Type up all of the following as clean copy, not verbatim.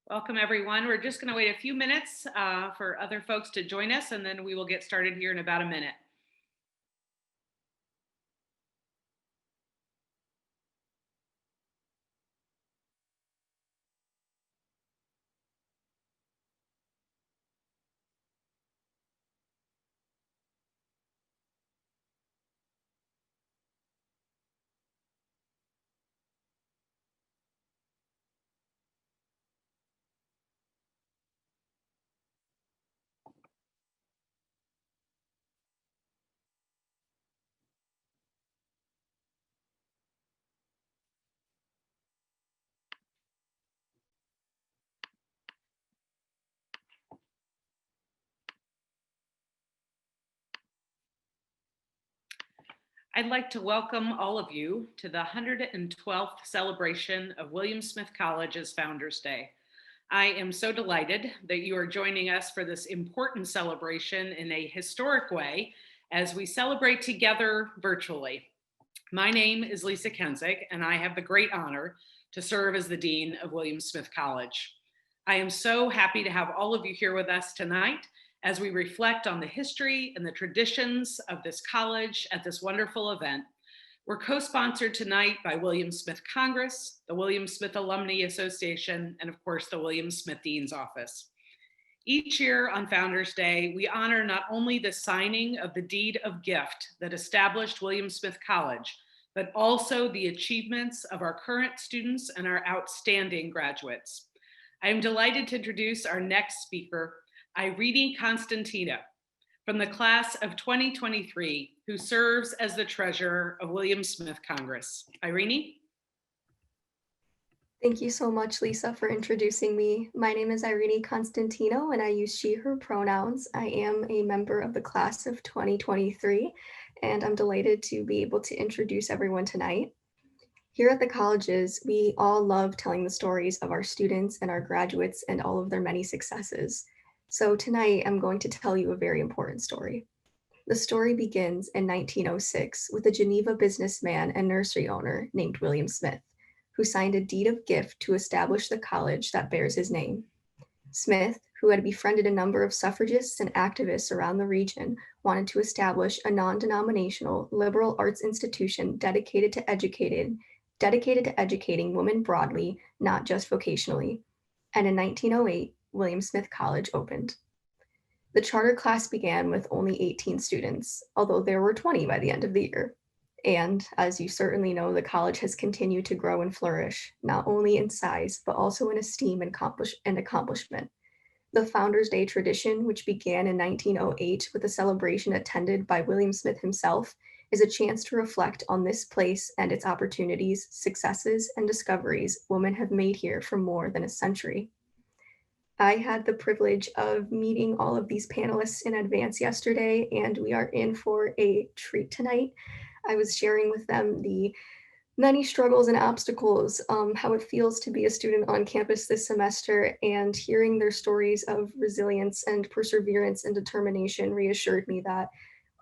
Welcome, everyone. We're just going to wait a few minutes for other folks to join us, and then we will get started here in about a minute. I'd like to welcome all of you to the 112th celebration of William Smith College's Founders Day. I am so delighted that you are joining us for this important celebration in a historic way as we celebrate together virtually. My name is Lisa Kaenzig, and I have the great honor to serve as the Dean of William Smith College. I am so happy to have all of you here with us tonight as we reflect on the history and the traditions of this college at this wonderful event. We're co-sponsored tonight by William Smith Congress, the William Smith Alumni Association, and of course, the William Smith Dean's Office. Each year on Founders Day, we honor not only the signing of the deed of gift that established William Smith College, but also the achievements of our current students and our outstanding graduates. I am delighted to introduce our next speaker, Irini Konstantinou, from the class of 2023, who serves as the treasurer of William Smith Congress. Irini? Thank you so much, Lisa, for introducing me. My name is Irini Konstantinou, and I use she, her pronouns. I am a member of the class of 2023, and I'm delighted to be able to introduce everyone tonight. Here at the colleges, we all love telling the stories of our students and our graduates and all of their many successes. So tonight, I'm going to tell you a very important story. The story begins in 1906 with a Geneva businessman and nursery owner named William Smith, who signed a deed of gift to establish the college that bears his name. Smith, who had befriended a number of suffragists and activists around the region, wanted to establish a non-denominational liberal arts institution dedicated to educating women broadly, not just vocationally. And in 1908, William Smith College opened. The charter class began with only 18 students, although there were 20 by the end of the year. And as you certainly know, the college has continued to grow and flourish, not only in size, but also in esteem and accomplishment. The Founders Day tradition, which began in 1908 with a celebration attended by William Smith himself, is a chance to reflect on this place and its opportunities, successes, and discoveries women have made here for more than a century. I had the privilege of meeting all of these panelists in advance yesterday, and we are in for a treat tonight. I was sharing with them the many struggles and obstacles, how it feels to be a student on campus this semester, and hearing their stories of resilience and perseverance and determination reassured me that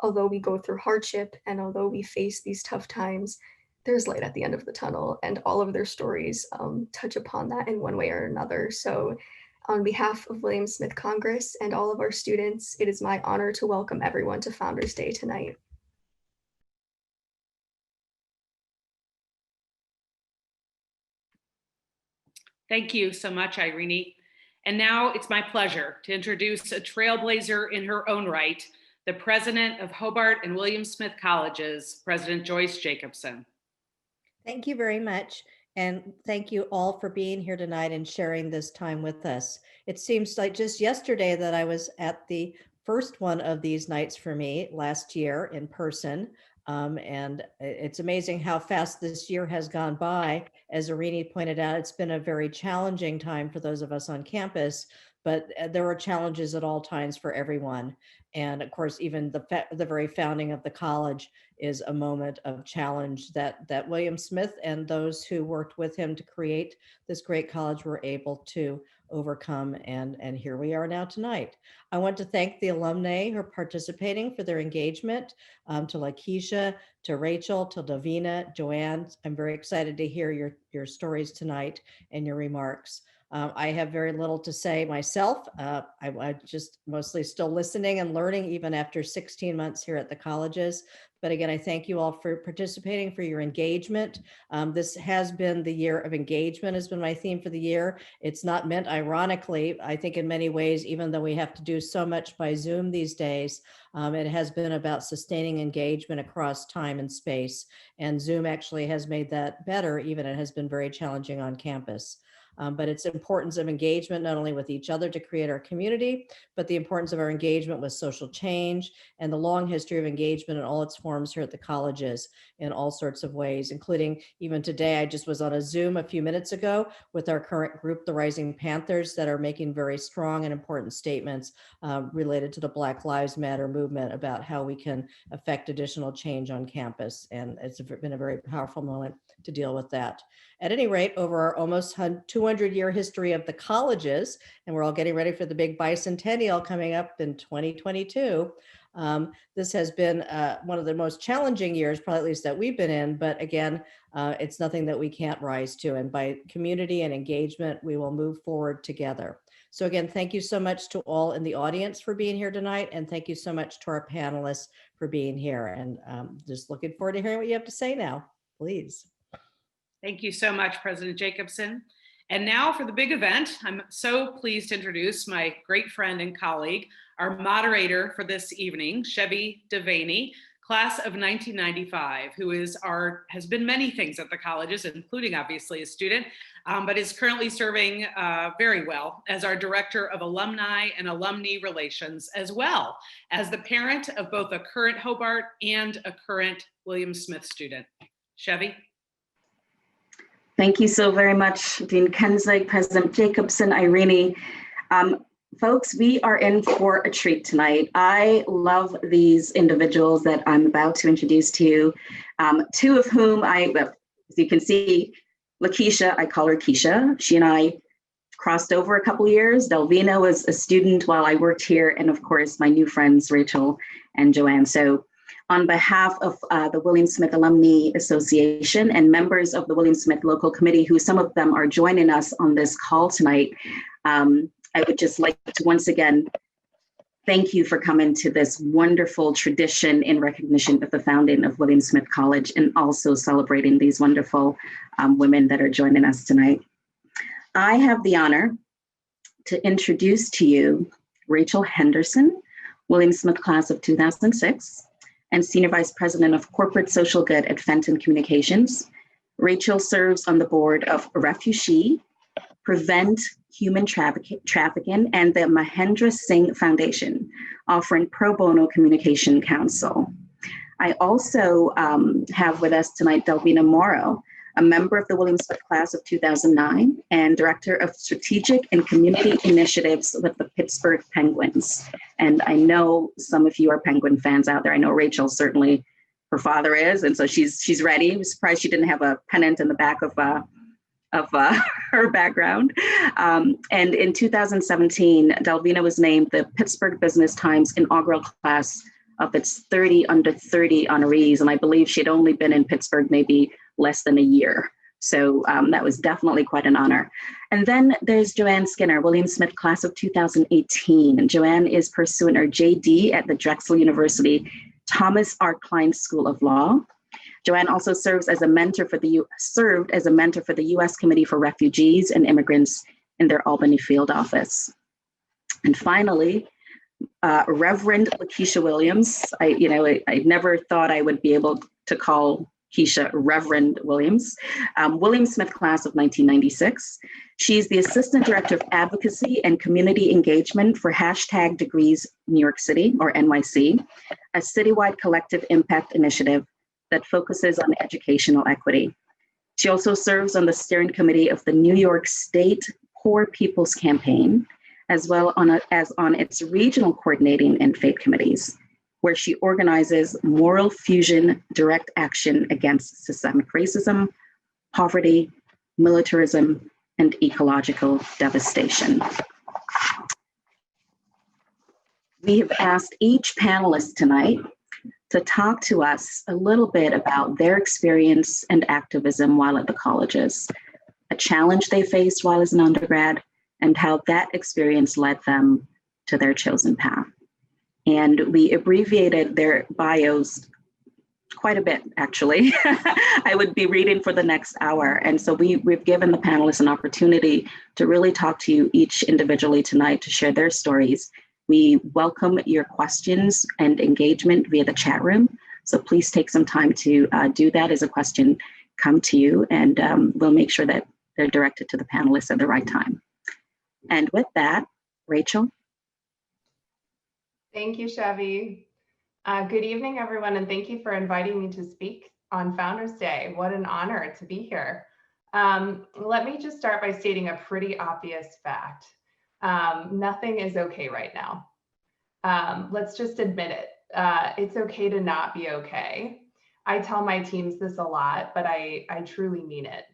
although we go through hardship and although we face these tough times, there's light at the end of the tunnel, and all of their stories touch upon that in one way or another. So on behalf of William Smith Congress and all of our students, it is my honor to welcome everyone to Founders Day tonight. Thank you so much, Irini. And now it's my pleasure to introduce a trailblazer in her own right, the president of Hobart and William Smith Colleges, President Joyce Jacobsen. Thank you very much. And thank you all for being here tonight and sharing this time with us. It seems like just yesterday that I was at the first one of these nights for me last year in person. And it's amazing how fast this year has gone by. As Irini pointed out, it's been a very challenging time for those of us on campus, but there are challenges at all times for everyone. And of course, even the very founding of the college is a moment of challenge that William Smith and those who worked with him to create this great college were able to overcome, and here we are now tonight. I want to thank the alumni who are participating for their engagement, to Lakisha, to Rachel, to Delvina, Joann. I'm very excited to hear your stories tonight and your remarks. I have very little to say myself. I'm just mostly still listening and learning even after 16 months here at the colleges. But again, I thank you all for participating, for your engagement. This has been the year of engagement, has been my theme for the year. It's not meant ironically. I think in many ways, even though we have to do so much by Zoom these days, it has been about sustaining engagement across time and space. And Zoom actually has made that better, even it has been very challenging on campus. But it's importance of engagement, not only with each other to create our community, but the importance of our engagement with social change and the long history of engagement in all its forms here at the colleges in all sorts of ways, including even today, I just was on a Zoom a few minutes ago with our current group, the Rising Panthers, that are making very strong and important statements related to the Black Lives Matter movement about how we can affect additional change on campus. And it's been a very powerful moment to deal with that. At any rate, over our almost 200-year history of the colleges, and we're all getting ready for the big bicentennial coming up in 2022, this has been one of the most challenging years, probably at least that we've been in, but again, it's nothing that we can't rise to. And by community and engagement, we will move forward together. So again, thank you so much to all in the audience for being here tonight. And thank you so much to our panelists for being here. And just looking forward to hearing what you have to say now, please. Thank you so much, President Jacobsen. And now for the big event, I'm so pleased to introduce my great friend and colleague, our moderator for this evening, Chevy Devaney, class of 1995, who has been many things at the colleges, including obviously a student, but is currently serving very well as our Director of Alumni and Alumni Relations, as well as the parent of both a current Hobart and a current William Smith student. Chevy. Thank you so very much, Dean Kaenzig, President Jacobsen, Irini. Folks, we are in for a treat tonight. I love these individuals that I'm about to introduce to you, two of whom as you can see, Lakisha, I call her Keisha. She and I crossed over a couple years. Delvina was a student while I worked here, and of course, my new friends, Rachel and Joann. So on behalf of the William Smith Alumni Association and members of the William Smith Local Committee, who some of them are joining us on this call tonight, I would just like to once again thank you for coming to this wonderful tradition in recognition of the founding of William Smith College and also celebrating these wonderful women that are joining us tonight. I have the honor to introduce to you Rachel Henderson, William Smith class of 2006. And Senior Vice President of Corporate Social Good at Fenton Communications. Rachel serves on the board of Refugee, Prevent Human Trafficking, and the Mahendra Singh Foundation, offering pro bono communication counsel. I also have with us tonight Delvina Morrow, a member of the William Smith class of 2009 and Director of Strategic and Community Initiatives with the Pittsburgh Penguins. And I know some of you are Penguin fans out there. I know Rachel certainly, her father is, and so she's ready. I'm surprised she didn't have a pennant in the back of her background. And in 2017, Delvina was named the Pittsburgh Business Times inaugural class of its 30 under 30 honorees. And I believe she'd only been in Pittsburgh maybe less than a year. So that was definitely quite an honor. And then there's Joann Skinner, William Smith class of 2018. And Joann is pursuing her JD at the Drexel University Thomas R. Klein School of Law. Joann also served as a mentor for the U.S. Committee for Refugees and Immigrants in their Albany field office. And finally, Reverend Lakisha Williams. I never thought I would be able to call Keisha Reverend Williams, William Smith class of 1996. She's the Assistant Director of Advocacy and Community Engagement for #Degrees New York City, or NYC, a citywide collective impact initiative that focuses on educational equity. She also serves on the steering committee of the New York State Poor People's Campaign, as well as on its regional coordinating and faith committees, where she organizes Moral Fusion direct action against systemic racism, poverty, militarism, and ecological devastation. We have asked each panelist tonight to talk to us a little bit about their experience and activism while at the colleges. challenge they faced while as an undergrad, and how that experience led them to their chosen path. And we abbreviated their bios quite a bit, actually. I would be reading for the next hour. And so we've given the panelists an opportunity to really talk to you each individually tonight to share their stories. We welcome your questions and engagement via the chat room. So please take some time to do that as a question come to you, and we'll make sure that they're directed to the panelists at the right time. And with that, Rachel. Thank you, Chevy. Good evening, everyone, and thank you for inviting me to speak on Founders Day. What an honor to be here. Let me just start by stating a pretty obvious fact. Nothing is okay right now. Let's just admit it. It's okay to not be okay. I tell my teams this a lot, but I truly mean it.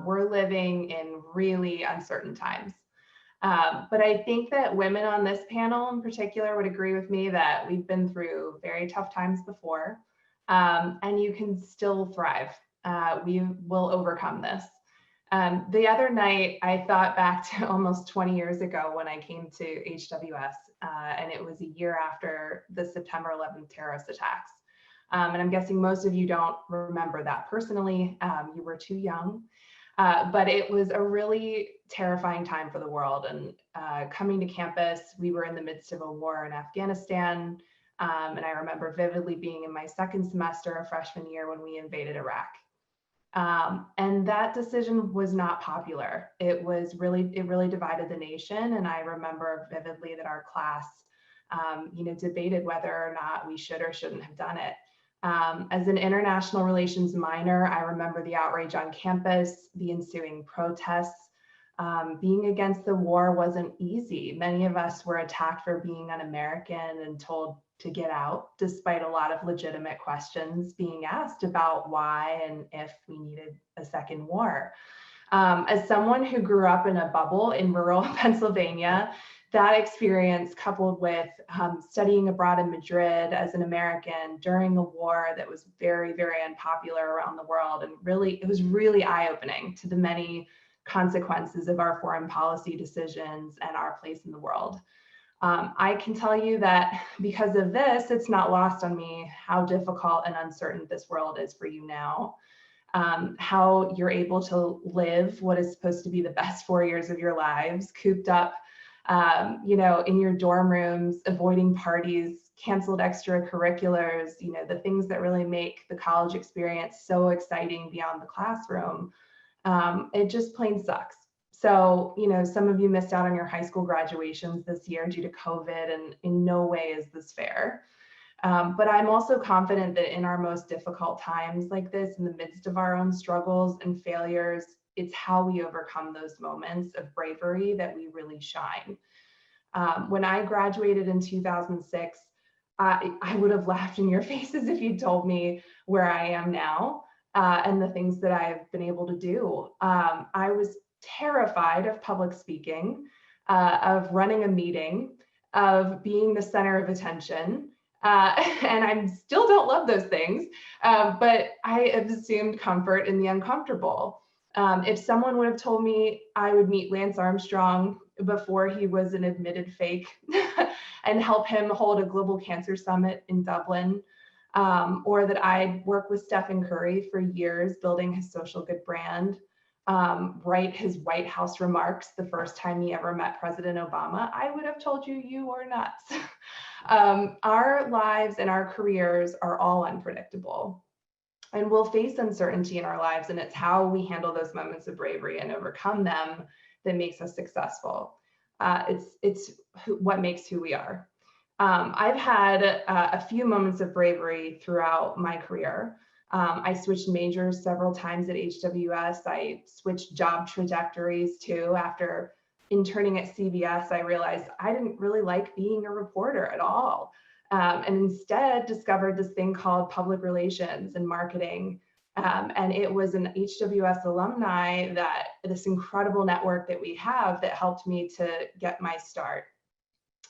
We're living in really uncertain times. But I think that women on this panel in particular would agree with me that we've been through very tough times before, and you can still thrive. We will overcome this. The other night, I thought back to almost 20 years ago when I came to HWS, and it was a year after the September 11th terrorist attacks. And I'm guessing most of you don't remember that personally. You were too young. But it was a really terrifying time for the world. And coming to campus, we were in the midst of a war in Afghanistan. And I remember vividly being in my second semester of freshman year when we invaded Iraq. And that decision was not popular. It really divided the nation. And I remember vividly that our class, debated whether or not we should or shouldn't have done it. As an international relations minor, I remember the outrage on campus, the ensuing protests. Being against the war wasn't easy. Many of us were attacked for being un-American and told to get out, despite a lot of legitimate questions being asked about why and if we needed a second war. As someone who grew up in a bubble in rural Pennsylvania, that experience coupled with studying abroad in Madrid as an American during a war that was very, very unpopular around the world, and it was really eye-opening to the many consequences of our foreign policy decisions and our place in the world. I can tell you that because of this, it's not lost on me how difficult and uncertain this world is for you now. How you're able to live what is supposed to be the best 4 years of your lives, cooped up in your dorm rooms, avoiding parties, canceled extracurriculars, the things that really make the college experience so exciting beyond the classroom. It just plain sucks. So, some of you missed out on your high school graduations this year due to COVID, and in no way is this fair. But I'm also confident that in our most difficult times like this, in the midst of our own struggles and failures, it's how we overcome those moments of bravery that we really shine. When I graduated in 2006, I would have laughed in your faces if you told me where I am now and the things that I've been able to do. I was terrified of public speaking, of running a meeting, of being the center of attention. And I still don't love those things, but I have assumed comfort in the uncomfortable. If someone would have told me I would meet Lance Armstrong before he was an admitted fake and help him hold a global cancer summit in Dublin, or that I'd work with Stephen Curry for years building his social good brand, write his White House remarks the first time he ever met President Obama, I would have told you, you are nuts. Our lives and our careers are all unpredictable. And we'll face uncertainty in our lives, and it's how we handle those moments of bravery and overcome them that makes us successful. It's what makes who we are. I've had a few moments of bravery throughout my career. I switched majors several times at HWS. I switched job trajectories too. After interning at CBS, I realized I didn't really like being a reporter at all. And instead discovered this thing called public relations and marketing. And it was an HWS alumni, this incredible network that we have that helped me to get my start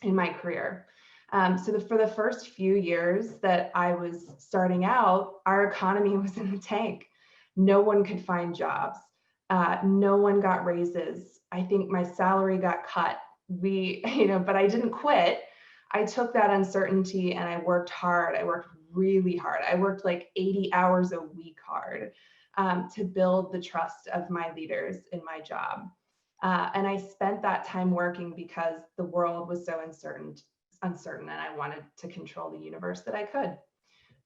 in my career. For the first few years that I was starting out, our economy was in the tank. No one could find jobs. No one got raises. I think my salary got cut. But I didn't quit. I took that uncertainty and I worked hard. I worked really hard. I worked like 80 hours a week hard to build the trust of my leaders in my job. And I spent that time working because the world was so uncertain, and I wanted to control the universe that I could.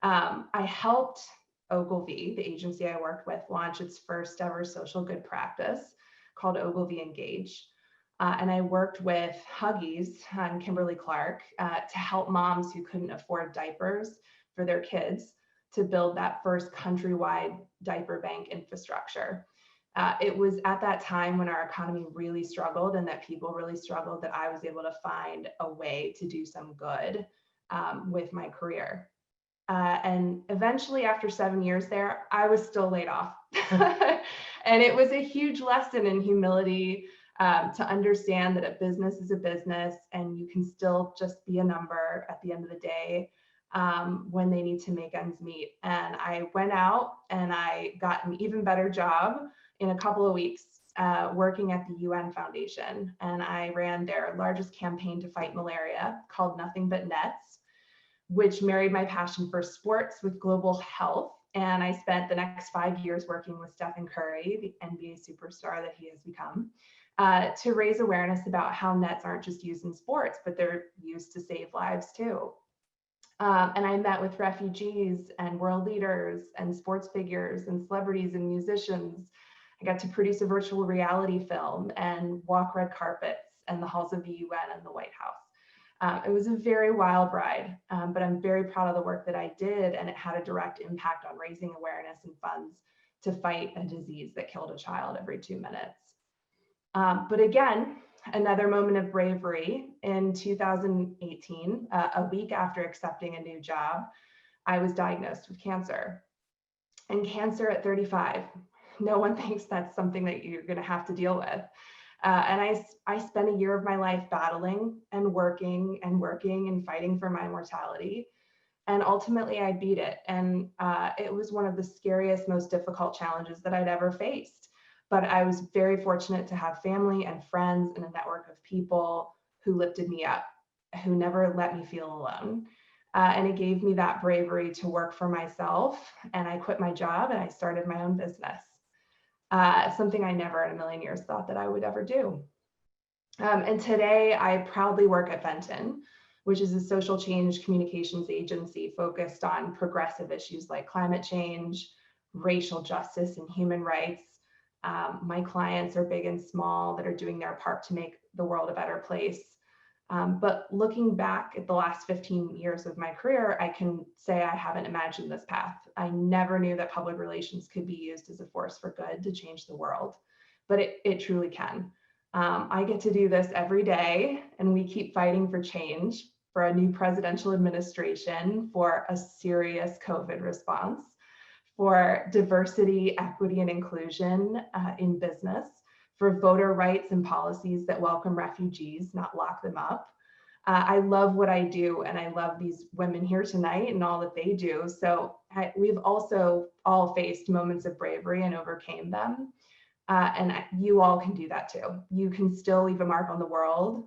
I helped Ogilvy, the agency I worked with, launch its first ever social good practice called Ogilvy Engage. And I worked with Huggies and Kimberly-Clark to help moms who couldn't afford diapers for their kids to build that first countrywide diaper bank infrastructure. It was at that time when our economy really struggled and that people really struggled that I was able to find a way to do some good with my career. And eventually, after 7 years there, I was still laid off. And it was a huge lesson in humility to understand that a business is a business and you can still just be a number at the end of the day when they need to make ends meet. And I went out and I got an even better job in a couple of weeks working at the UN Foundation. And I ran their largest campaign to fight malaria called Nothing But Nets, which married my passion for sports with global health. And I spent the next 5 years working with Stephen Curry, the NBA superstar that he has become, to raise awareness about how nets aren't just used in sports, but they're used to save lives too. And I met with refugees and world leaders and sports figures and celebrities and musicians. I got to produce a virtual reality film and walk red carpets in the halls of the UN and the White House. It was a very wild ride, but I'm very proud of the work that I did, and it had a direct impact on raising awareness and funds to fight a disease that killed a child every 2 minutes. But again, another moment of bravery. In 2018, a week after accepting a new job, I was diagnosed with cancer. And cancer at 35, no one thinks that's something that you're going to have to deal with. And I spent a year of my life battling and working and fighting for my mortality. And ultimately I beat it. And it was one of the scariest, most difficult challenges that I'd ever faced. But I was very fortunate to have family and friends and a network of people who lifted me up, who never let me feel alone. And it gave me that bravery to work for myself. And I quit my job and I started my own business. Something I never in a million years thought that I would ever do. And today I proudly work at Fenton, which is a social change communications agency focused on progressive issues like climate change, racial justice, and human rights. My clients are big and small that are doing their part to make the world a better place. But looking back at the last 15 years of my career, I can say I haven't imagined this path. I never knew that public relations could be used as a force for good to change the world, but it truly can. I get to do this every day, and we keep fighting for change, for a new presidential administration, for a serious COVID response, for diversity, equity, and inclusion in business, for voter rights and policies that welcome refugees, not lock them up. I love what I do, and I love these women here tonight and all that they do. So we've also all faced moments of bravery and overcame them. And you all can do that too. You can still leave a mark on the world.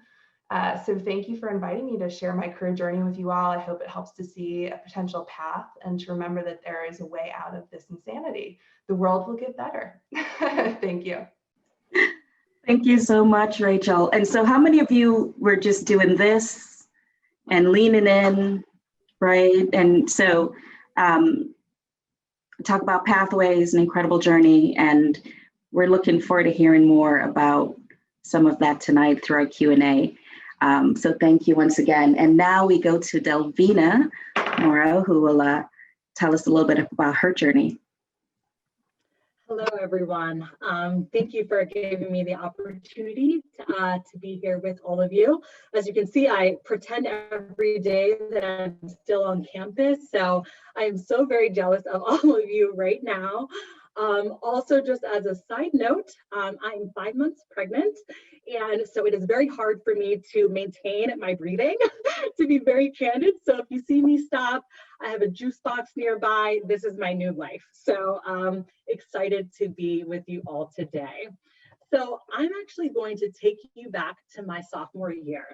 So thank you for inviting me to share my career journey with you all. I hope it helps to see a potential path and to remember that there is a way out of this insanity. The world will get better. Thank you. Thank you so much, Rachel. And so how many of you were just doing this and leaning in, right? And so talk about Pathways, an incredible journey. And we're looking forward to hearing more about some of that tonight through our Q&A. So thank you once again. And now we go to Delvina Morrow, who will tell us a little bit about her journey. Hello, everyone. Thank you for giving me the opportunity to be here with all of you. As you can see, I pretend every day that I'm still on campus, so I am so very jealous of all of you right now. Also, just as a side note, I'm 5 months pregnant, and so it is very hard for me to maintain my breathing to be very candid. So if you see me stop, I have a juice box nearby. This is my new life. So excited to be with you all today. So I'm actually going to take you back to my sophomore year.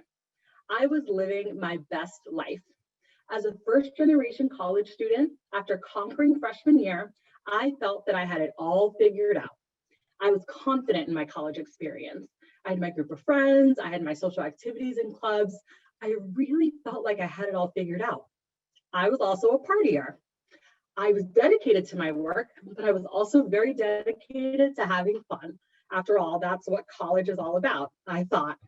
I was living my best life. As a first-generation college student, after conquering freshman year, I felt that I had it all figured out. I was confident in my college experience. I had my group of friends, I had my social activities and clubs. I really felt like I had it all figured out. I was also a partier. I was dedicated to my work, but I was also very dedicated to having fun. After all, that's what college is all about, I thought.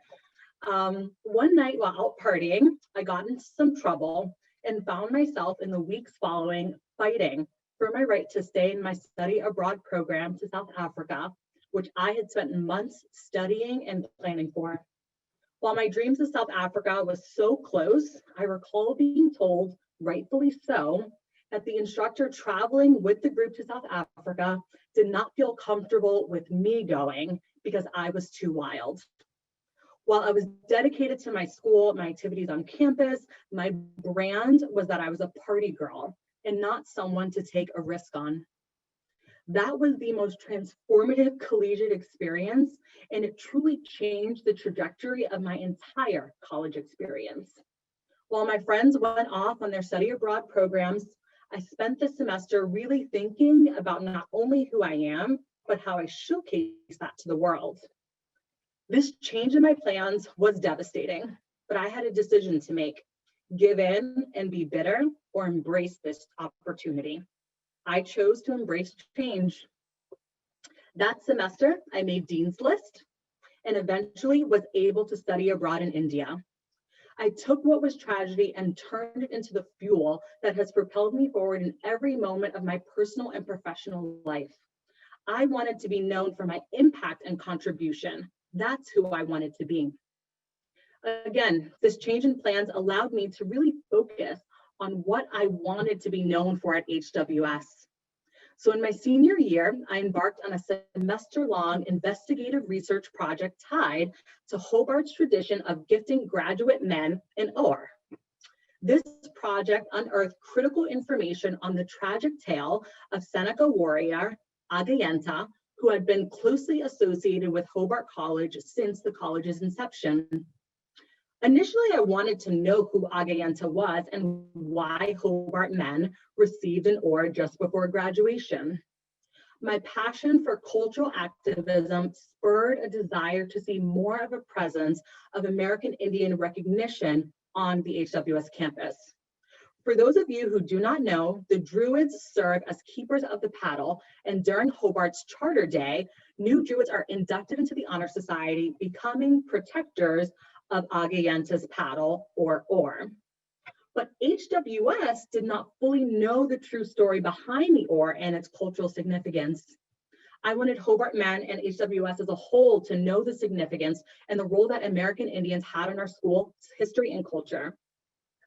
One night while out partying, I got into some trouble and found myself in the weeks following fighting for my right to stay in my study abroad program to South Africa, which I had spent months studying and planning for. While my dreams of South Africa was so close, I recall being told, rightfully so, that the instructor traveling with the group to South Africa did not feel comfortable with me going because I was too wild. While I was dedicated to my school, my activities on campus, my brand was that I was a party girl and not someone to take a risk on. That was the most transformative collegiate experience, and it truly changed the trajectory of my entire college experience. While my friends went off on their study abroad programs, I spent the semester really thinking about not only who I am, but how I showcase that to the world. This change in my plans was devastating, but I had a decision to make: give in and be bitter, or embrace this opportunity. I chose to embrace change. That semester, I made Dean's List and eventually was able to study abroad in India. I took what was tragedy and turned it into the fuel that has propelled me forward in every moment of my personal and professional life. I wanted to be known for my impact and contribution. That's who I wanted to be. Again, this change in plans allowed me to really focus on what I wanted to be known for at HWS. So in my senior year, I embarked on a semester-long investigative research project tied to Hobart's tradition of gifting graduate men an oar. This project unearthed critical information on the tragic tale of Seneca warrior Agayenta, who had been closely associated with Hobart College since the college's inception. Initially, I wanted to know who Agayenta was and why Hobart men received an oar just before graduation. My passion for cultural activism spurred a desire to see more of a presence of American Indian recognition on the HWS campus. For those of you who do not know, the Druids serve as keepers of the paddle, and during Hobart's Charter Day, new Druids are inducted into the Honor Society, becoming protectors of Agayenta's paddle or oar. But HWS did not fully know the true story behind the oar and its cultural significance. I wanted Hobart men and HWS as a whole to know the significance and the role that American Indians had in our school's history and culture.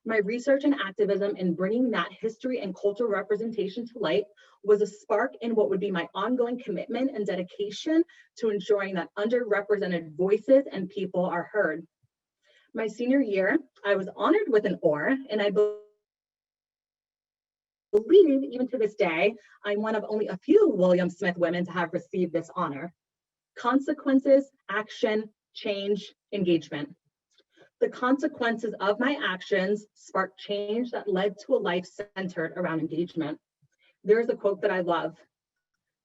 My research and activism in bringing that history and cultural representation to light was a spark in what would be my ongoing commitment and dedication to ensuring that underrepresented voices and people are heard. My senior year, I was honored with an oar, and I believe even to this day, I'm one of only a few William Smith women to have received this honor. Consequences, action, change, engagement. The consequences of my actions sparked change that led to a life centered around engagement. There's a quote that I love: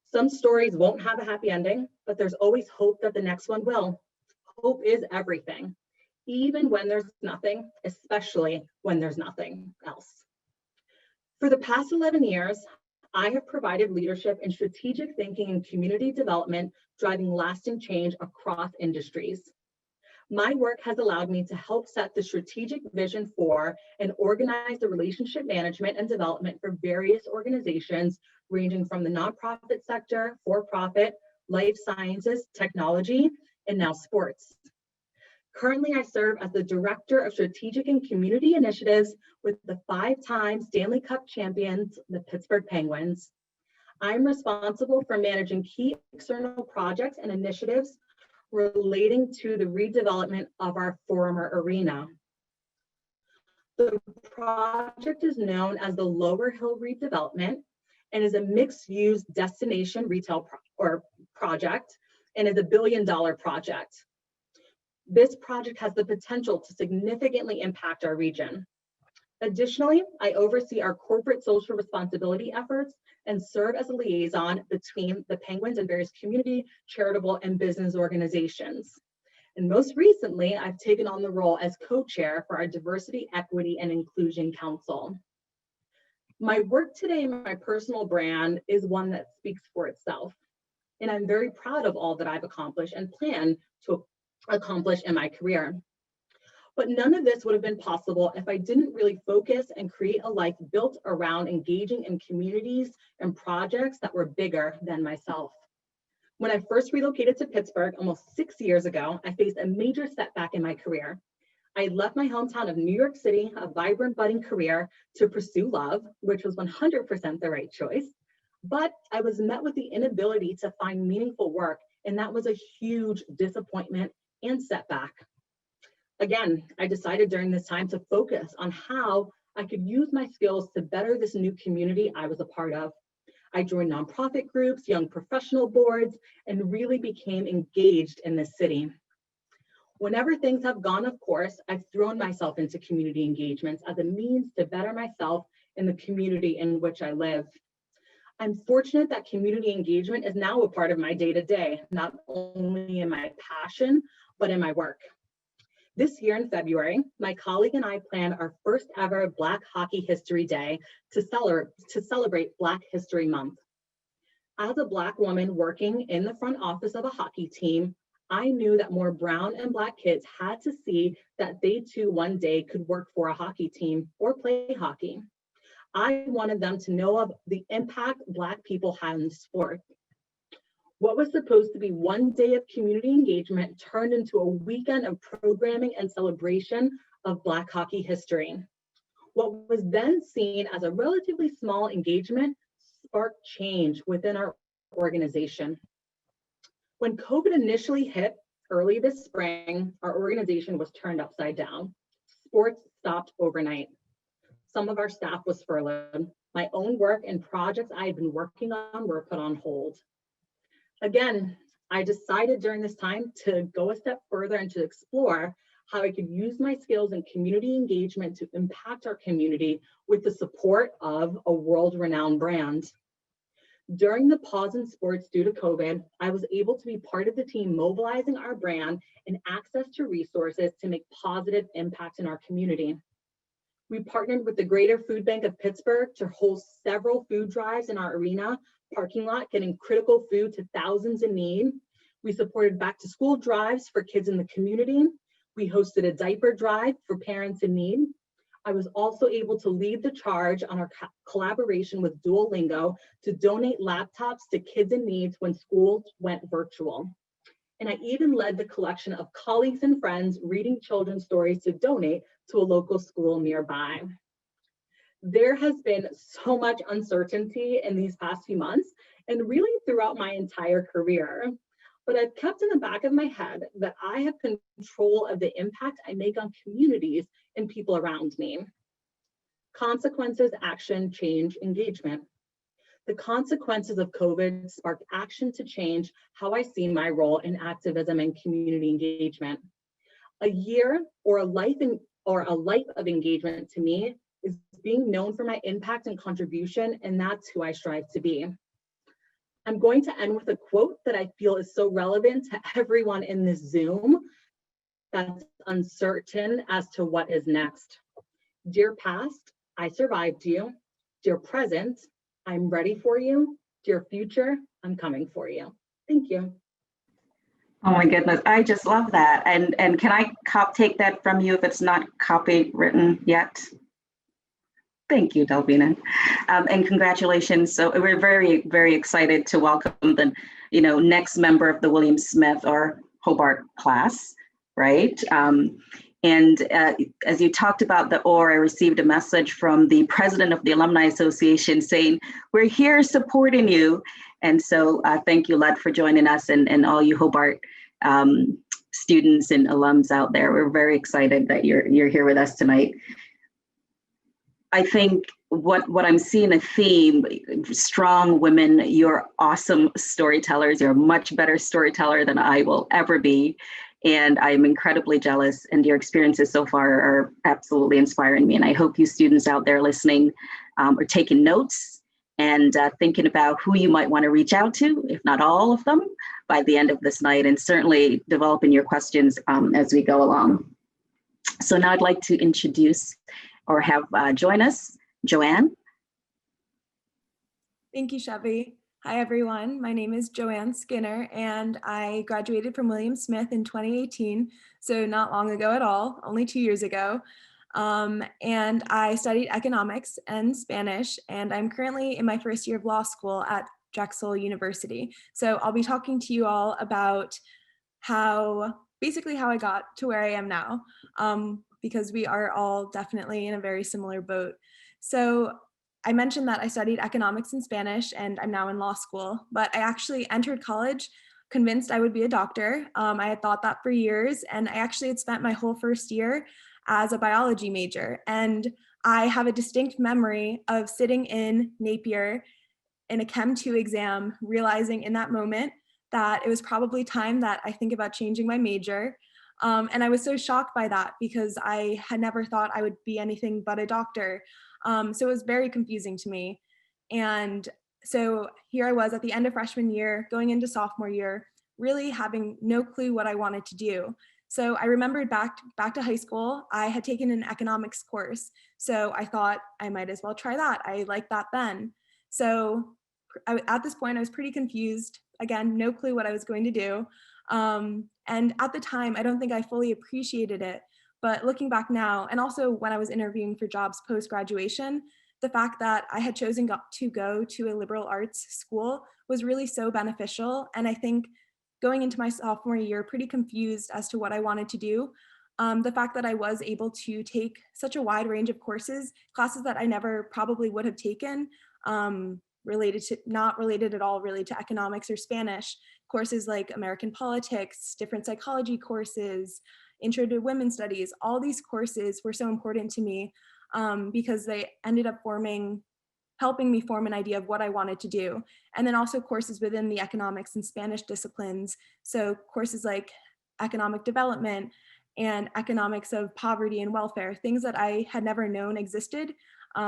"Some stories won't have a happy ending, but there's always hope that the next one will. Hope is everything, even when there's nothing, especially when there's nothing else." For the past 11 years, I have provided leadership in strategic thinking and community development, driving lasting change across industries. My work has allowed me to help set the strategic vision for and organize the relationship management and development for various organizations, ranging from the nonprofit sector, for-profit, life sciences, technology, and now sports. Currently, I serve as the Director of Strategic and Community Initiatives with the 5-time Stanley Cup champions, the Pittsburgh Penguins. I'm responsible for managing key external projects and initiatives relating to the redevelopment of our former arena. The project is known as the Lower Hill Redevelopment and is a mixed-use destination retail project and is a $1 billion project. This project has the potential to significantly impact our region. Additionally, I oversee our corporate social responsibility efforts and serve as a liaison between the Penguins and various community, charitable, and business organizations. And most recently, I've taken on the role as co-chair for our Diversity, Equity, and Inclusion Council. My work today, my personal brand, is one that speaks for itself. And I'm very proud of all that I've accomplished and plan to accomplish in my career. But none of this would have been possible if I didn't really focus and create a life built around engaging in communities and projects that were bigger than myself. When I first relocated to Pittsburgh almost 6 years ago, I faced a major setback in my career. I left my hometown of New York City, a vibrant budding career, to pursue love, which was 100% the right choice. But I was met with the inability to find meaningful work, and that was a huge disappointment and setback. Again, I decided during this time to focus on how I could use my skills to better this new community I was a part of. I joined nonprofit groups, young professional boards, and really became engaged in this city. Whenever things have gone off course, I've thrown myself into community engagements as a means to better myself in the community in which I live. I'm fortunate that community engagement is now a part of my day-to-day, not only in my passion, but in my work. This year in February, my colleague and I planned our first ever Black Hockey History Day to celebrate Black History Month. As a Black woman working in the front office of a hockey team, I knew that more brown and Black kids had to see that they too one day could work for a hockey team or play hockey. I wanted them to know of the impact Black people had in the sport. What was supposed to be one day of community engagement turned into a weekend of programming and celebration of Black hockey history. What was then seen as a relatively small engagement sparked change within our organization. When COVID initially hit early this spring, our organization was turned upside down. Sports stopped overnight. Some of our staff was furloughed. My own work and projects I had been working on were put on hold. Again, I decided during this time to go a step further and to explore how I could use my skills in community engagement to impact our community with the support of a world-renowned brand. During the pause in sports due to COVID, I was able to be part of the team mobilizing our brand and access to resources to make positive impact in our community. We partnered with the Greater Food Bank of Pittsburgh to host several food drives in our arena parking lot, getting critical food to thousands in need. We supported back to school drives for kids in the community. We hosted a diaper drive for parents in need. I was also able to lead the charge on our collaboration with Duolingo to donate laptops to kids in need when schools went virtual. And I even led the collection of colleagues and friends reading children's stories to donate to a local school nearby. There has been so much uncertainty in these past few months and really throughout my entire career. But I've kept in the back of my head that I have control of the impact I make on communities and people around me. Consequences, action, change, engagement. The consequences of COVID sparked action to change how I see my role in activism and community engagement. A year or a life of engagement to me is being known for my impact and contribution, and that's who I strive to be. I'm going to end with a quote that I feel is so relevant to everyone in this Zoom that's uncertain as to what is next. Dear past, I survived you. Dear present, I'm ready for you. Dear future, I'm coming for you. Thank you. Oh my goodness, I just love that. And can I take that from you if it's not copywritten yet? Thank you, Delvina, and congratulations. So we're very, very excited to welcome the, next member of the William Smith or Hobart class, right? And as you talked about the OR, I received a message from the president of the Alumni Association saying, we're here supporting you. And so thank you, Lud, for joining us and all you Hobart students and alums out there. We're very excited that you're here with us tonight. I think what I'm seeing a theme, strong women, you're awesome storytellers. You're a much better storyteller than I will ever be. And I'm incredibly jealous, and your experiences so far are absolutely inspiring me. And I hope you students out there listening are taking notes and thinking about who you might want to reach out to, if not all of them, by the end of this night, and certainly developing your questions as we go along. So now I'd like to introduce or have join us, Joann. Thank you, Chevy. Hi, everyone. My name is Joann Skinner, and I graduated from Williams Smith in 2018, so not long ago at all, only 2 years ago. And I studied economics and Spanish, and I'm currently in my first year of law school at Drexel University. So I'll be talking to you all about basically how I got to where I am now, because we are all definitely in a very similar boat. So I mentioned that I studied economics and Spanish, and I'm now in law school, but I actually entered college convinced I would be a doctor. I had thought that for years, and I actually had spent my whole first year as a biology major. And I have a distinct memory of sitting in Napier in a Chem 2 exam, realizing in that moment that it was probably time that I think about changing my major. And I was so shocked by that because I had never thought I would be anything but a doctor. So it was very confusing to me. And so here I was at the end of freshman year, going into sophomore year, really having no clue what I wanted to do. So I remembered back to high school, I had taken an economics course. So I thought I might as well try that. I liked that then. So at this point, I was pretty confused. Again, no clue what I was going to do. And at the time, I don't think I fully appreciated it. But looking back now, and also when I was interviewing for jobs post-graduation, the fact that I had chosen to go to a liberal arts school was really so beneficial. And I think going into my sophomore year, pretty confused as to what I wanted to do. The fact that I was able to take such a wide range of classes that I never probably would have taken, not related at all really to economics or Spanish, courses like American politics, different psychology courses, intro to women's studies, all these courses were so important to me because they ended up helping me form an idea of what I wanted to do. And then also courses within the economics and Spanish disciplines. So courses like economic development and economics of poverty and welfare, things that I had never known existed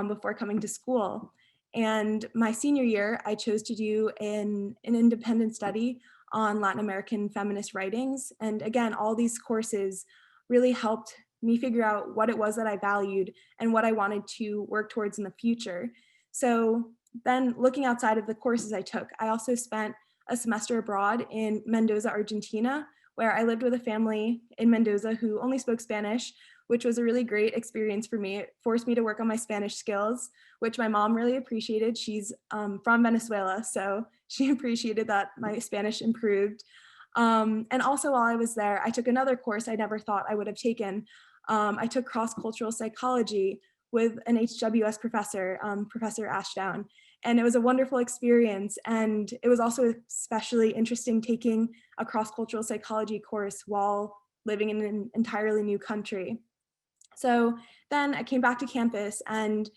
before coming to school. And my senior year, I chose to do an independent study on Latin American feminist writings. And again, all these courses really helped me figure out what it was that I valued and what I wanted to work towards in the future. So then looking outside of the courses I took, I also spent a semester abroad in Mendoza, Argentina, where I lived with a family in Mendoza who only spoke Spanish, which was a really great experience for me. It forced me to work on my Spanish skills, which my mom really appreciated. She's from Venezuela, so she appreciated that my Spanish improved. And also while I was there, I took another course I never thought I would have taken. I took cross-cultural psychology with an HWS professor, Professor Ashdown. And it was a wonderful experience. And it was also especially interesting taking a cross-cultural psychology course while living in an entirely new country. So then I came back to campus and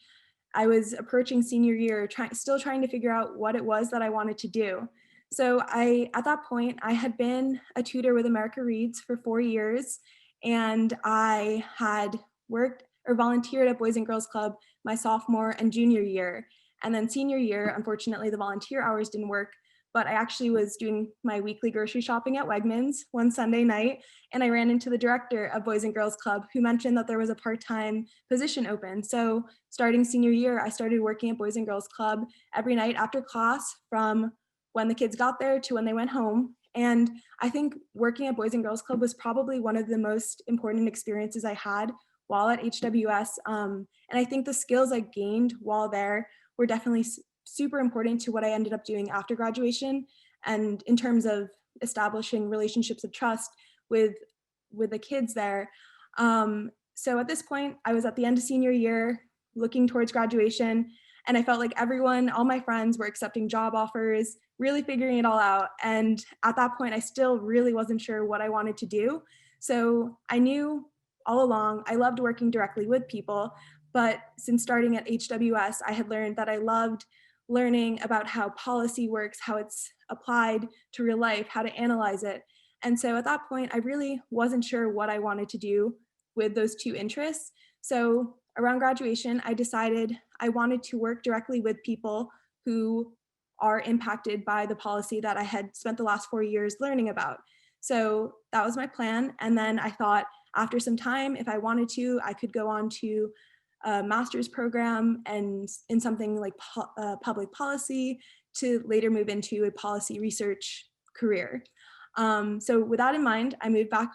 I was approaching senior year, still trying to figure out what it was that I wanted to do. So at that point, I had been a tutor with America Reads for 4 years, and I had worked or volunteered at Boys and Girls Club my sophomore and junior year. And then senior year, unfortunately, the volunteer hours didn't work, but I actually was doing my weekly grocery shopping at Wegmans one Sunday night, and I ran into the director of Boys and Girls Club who mentioned that there was a part-time position open. So starting senior year, I started working at Boys and Girls Club every night after class from when the kids got there to when they went home. And I think working at Boys and Girls Club was probably one of the most important experiences I had while at HWS. And I think the skills I gained while there were definitely super important to what I ended up doing after graduation, and in terms of establishing relationships of trust with the kids there. So at this point, I was at the end of senior year, looking towards graduation, and I felt like all my friends were accepting job offers, really figuring it all out. And at that point, I still really wasn't sure what I wanted to do. So I knew all along I loved working directly with people, But since starting at HWS, I had learned that I loved learning about how policy works, how it's applied to real life, how to analyze it. And so at that point, I really wasn't sure what I wanted to do with those two interests. So around graduation, I decided I wanted to work directly with people who are impacted by the policy that I had spent the last 4 years learning about. So that was my plan. And then I thought after some time, if I wanted to, I could go on to a master's program and in something like public policy to later move into a policy research career. So with that in mind, I moved back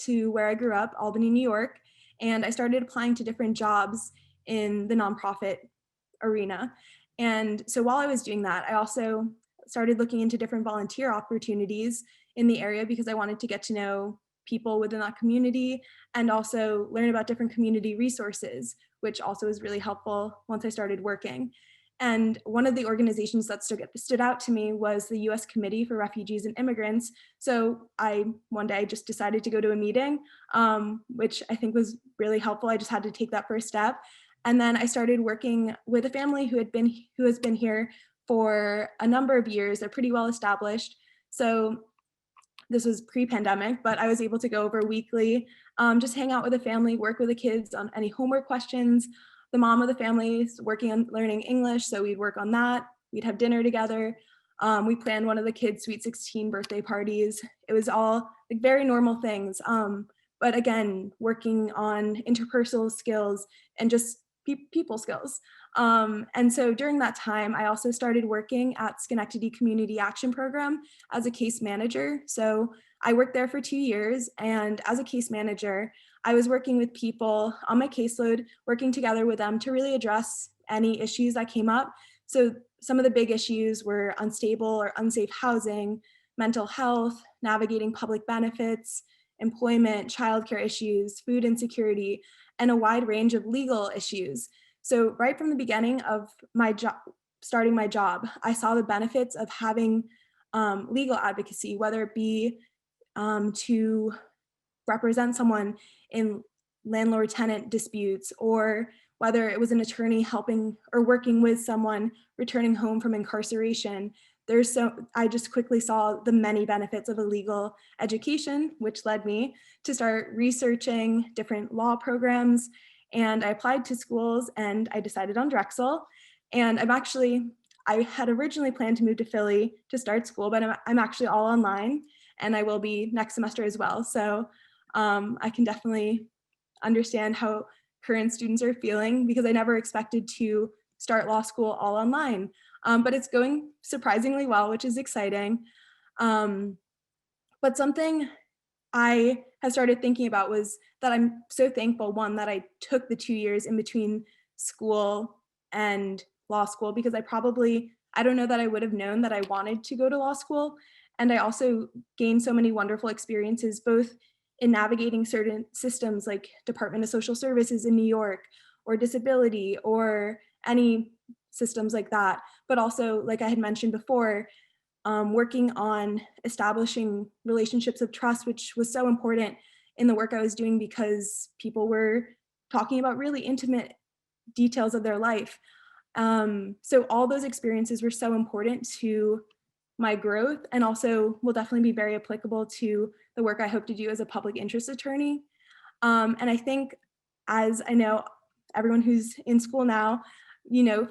to where I grew up, Albany, New York, and I started applying to different jobs in the nonprofit arena. And so while I was doing that, I also started looking into different volunteer opportunities in the area because I wanted to get to know people within that community and also learn about different community resources, which also was really helpful once I started working. And one of the organizations that stood out to me was the US Committee for Refugees and Immigrants. So one day I just decided to go to a meeting, which I think was really helpful. I just had to take that first step. And then I started working with a family who has been here for a number of years. They're pretty well established. So this was pre-pandemic, but I was able to go over weekly, just hang out with the family, work with the kids on any homework questions. The mom of the family is working on learning English, so we'd work on that. We'd have dinner together. We planned one of the kids' Sweet 16 birthday parties. It was all like very normal things. But again, working on interpersonal skills and just people skills. And so during that time, I also started working at Schenectady Community Action Program as a case manager. So I worked there for 2 years, and as a case manager, I was working with people on my caseload, working together with them to really address any issues that came up. So some of the big issues were unstable or unsafe housing, mental health, navigating public benefits, employment, childcare issues, food insecurity, and a wide range of legal issues. So right from the beginning of my job, starting my job, I saw the benefits of having legal advocacy, whether it be to represent someone in landlord-tenant disputes, or whether it was an attorney helping or working with someone returning home from incarceration. I just quickly saw the many benefits of a legal education, which led me to start researching different law programs. And I applied to schools and I decided on Drexel. And I had originally planned to move to Philly to start school, but I'm actually all online, and I will be next semester as well. So I can definitely understand how current students are feeling because I never expected to start law school all online. But it's going surprisingly well, which is exciting. But something I have started thinking about was that I'm so thankful, one, that I took the 2 years in between school and law school, because I don't know that I would have known that I wanted to go to law school. And I also gained so many wonderful experiences, both in navigating certain systems like Department of Social Services in New York, or disability, or any systems like that. But also, like I had mentioned before, working on establishing relationships of trust, which was so important in the work I was doing because people were talking about really intimate details of their life. So all those experiences were so important to my growth, and also will definitely be very applicable to the work I hope to do as a public interest attorney. And I think, as I know everyone who's in school now,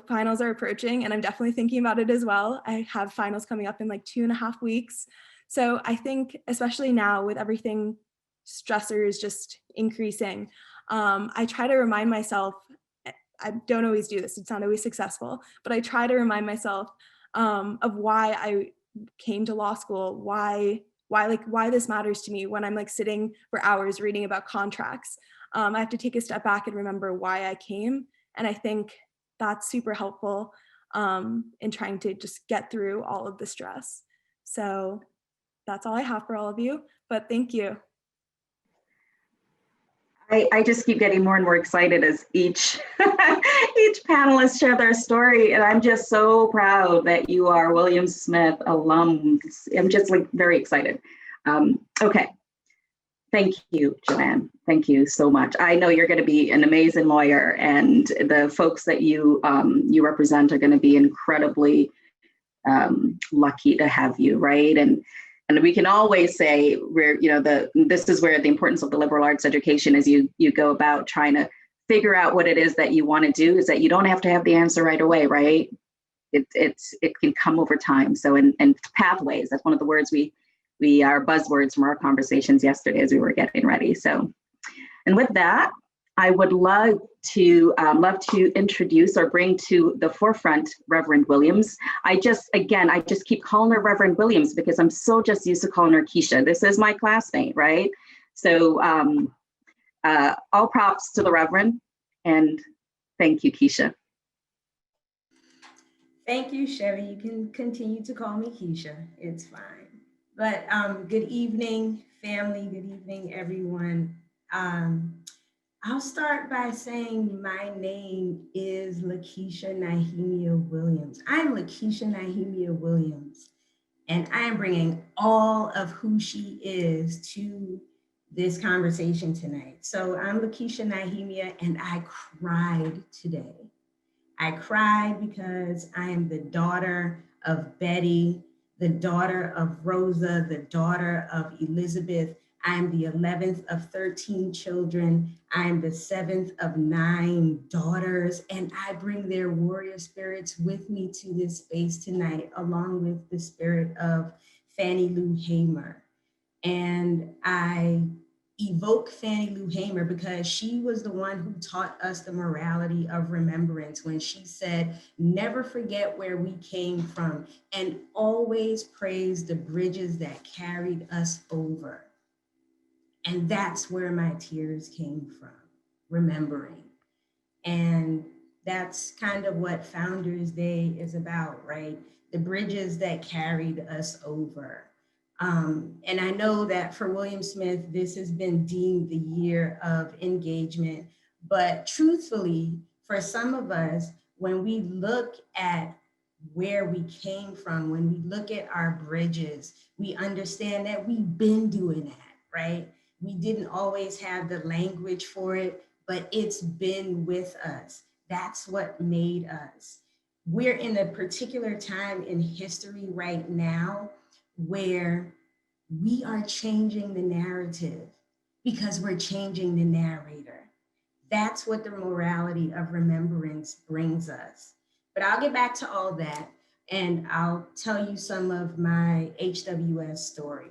finals are approaching, and I'm definitely thinking about it as well. I have finals coming up in like 2.5 weeks. So I think, especially now with everything, stressors just increasing, I try to remind myself, I don't always do this, it's not always successful, but I try to remind myself of why I came to law school, why this matters to me when I'm like sitting for hours reading about contracts. I have to take a step back and remember why I came. And I think that's super helpful in trying to just get through all of the stress. So that's all I have for all of you, but thank you. I just keep getting more and more excited as each panelist share their story, and I'm just so proud that you are Williams Smith alums. I'm just like very excited. Okay, Thank you, Joann. Thank you so much. I know you're going to be an amazing lawyer, and the folks that you represent are going to be incredibly lucky to have you, right? And we can always say this is where the importance of the liberal arts education is. You go about trying to figure out what it is that you want to do, is that you don't have to have the answer right away, right? It can come over time. So and pathways, that's one of the words we are buzzwords from our conversations yesterday as we were getting ready. So, and with that, I would love to introduce or bring to the forefront Reverend Williams. I just keep calling her Reverend Williams because I'm so just used to calling her Keisha. This is my classmate, right? So all props to the Reverend, and thank you, Keisha. Thank you, Chevy. You can continue to call me Keisha. It's fine. But good evening, family. Good evening, everyone. I'll start by saying my name is Lakisha Nahimia Williams. I'm Lakisha Nahimia Williams, and I am bringing all of who she is to this conversation tonight. So I'm Lakisha Nahimia, and I cried today. I cried because I am the daughter of Betty, the daughter of Rosa, the daughter of Elizabeth. I am the 11th of 13 children. I am the 7th of 9 daughters, and I bring their warrior spirits with me to this space tonight, along with the spirit of Fannie Lou Hamer. And I evoke Fannie Lou Hamer because she was the one who taught us the morality of remembrance when she said, never forget where we came from and always praise the bridges that carried us over. And that's where my tears came from, remembering. And that's kind of what Founders Day is about, right? The bridges that carried us over. And I know that for William Smith, this has been deemed the year of engagement, but truthfully, for some of us, when we look at where we came from, when we look at our bridges, we understand that we've been doing that, right? We didn't always have the language for it, but it's been with us. That's what made us. We're in a particular time in history right now where we are changing the narrative because we're changing the narrator. That's what the morality of remembrance brings us. But I'll get back to all that, and I'll tell you some of my HWS story.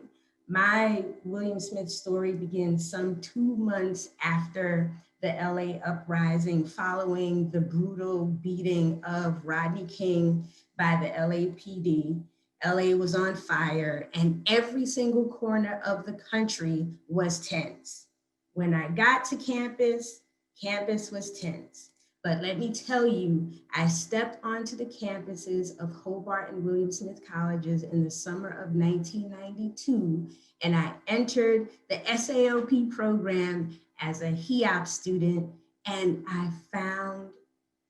My William Smith story begins some 2 months after the LA uprising, following the brutal beating of Rodney King by the LAPD. LA was on fire, and every single corner of the country was tense. When I got to campus, campus was tense. But let me tell you, I stepped onto the campuses of Hobart and William Smith colleges in the summer of 1992, and I entered the SAOP program as a HEOP student, and I found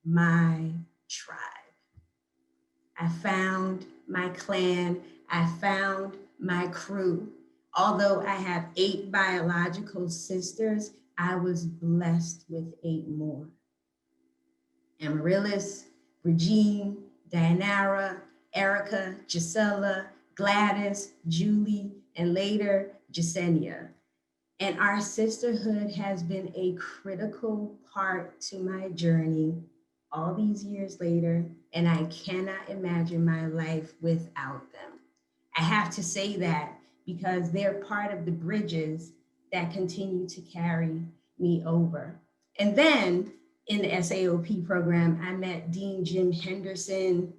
my tribe. I found my clan, I found my crew. Although I have 8 biological sisters, I was blessed with 8 more. Amaryllis, Regine, Dianara, Erica, Gisela, Gladys, Julie, and later, Jasenia. And our sisterhood has been a critical part to my journey all these years later, and I cannot imagine my life without them. I have to say that because they're part of the bridges that continue to carry me over. And then in the SAOP program, I met Dean Jim Henderson,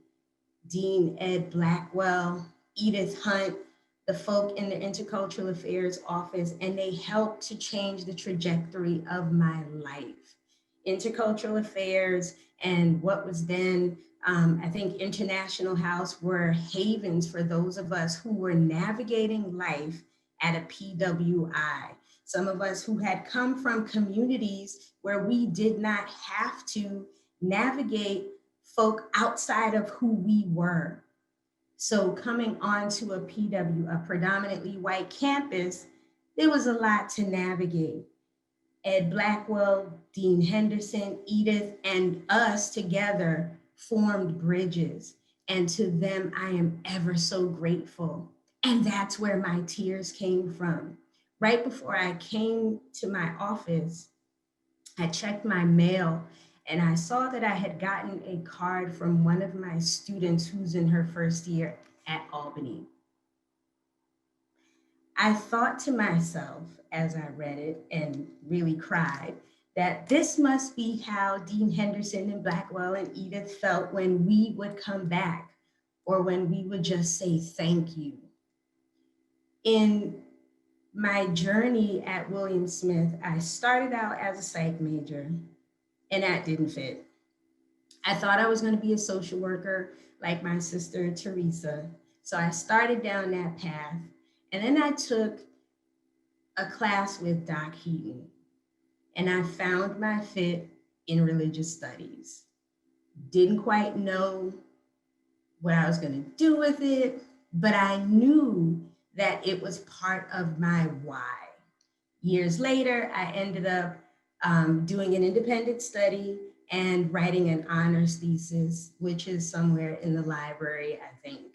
Dean Ed Blackwell, Edith Hunt, the folk in the Intercultural Affairs office, and they helped to change the trajectory of my life. Intercultural Affairs and what was then, I think, International House were havens for those of us who were navigating life at a PWI. Some of us who had come from communities where we did not have to navigate folk outside of who we were. So coming onto a PW, a predominantly white campus, there was a lot to navigate. Ed Blackwell, Dean Henderson, Edith, and us together formed bridges. And to them, I am ever so grateful. And that's where my tears came from. Right before I came to my office, I checked my mail and I saw that I had gotten a card from one of my students who's in her first year at Albany. I thought to myself as I read it and really cried that this must be how Dean Henderson and Blackwell and Edith felt when we would come back or when we would just say thank you. In my journey at William Smith, I started out as a psych major and that didn't fit. I thought I was going to be a social worker like my sister Teresa. So I started down that path. And then I took a class with Doc Heaton and I found my fit in religious studies. Didn't quite know what I was going to do with it, but I knew that it was part of my why. Years later, I ended up doing an independent study and writing an honors thesis, which is somewhere in the library, I think.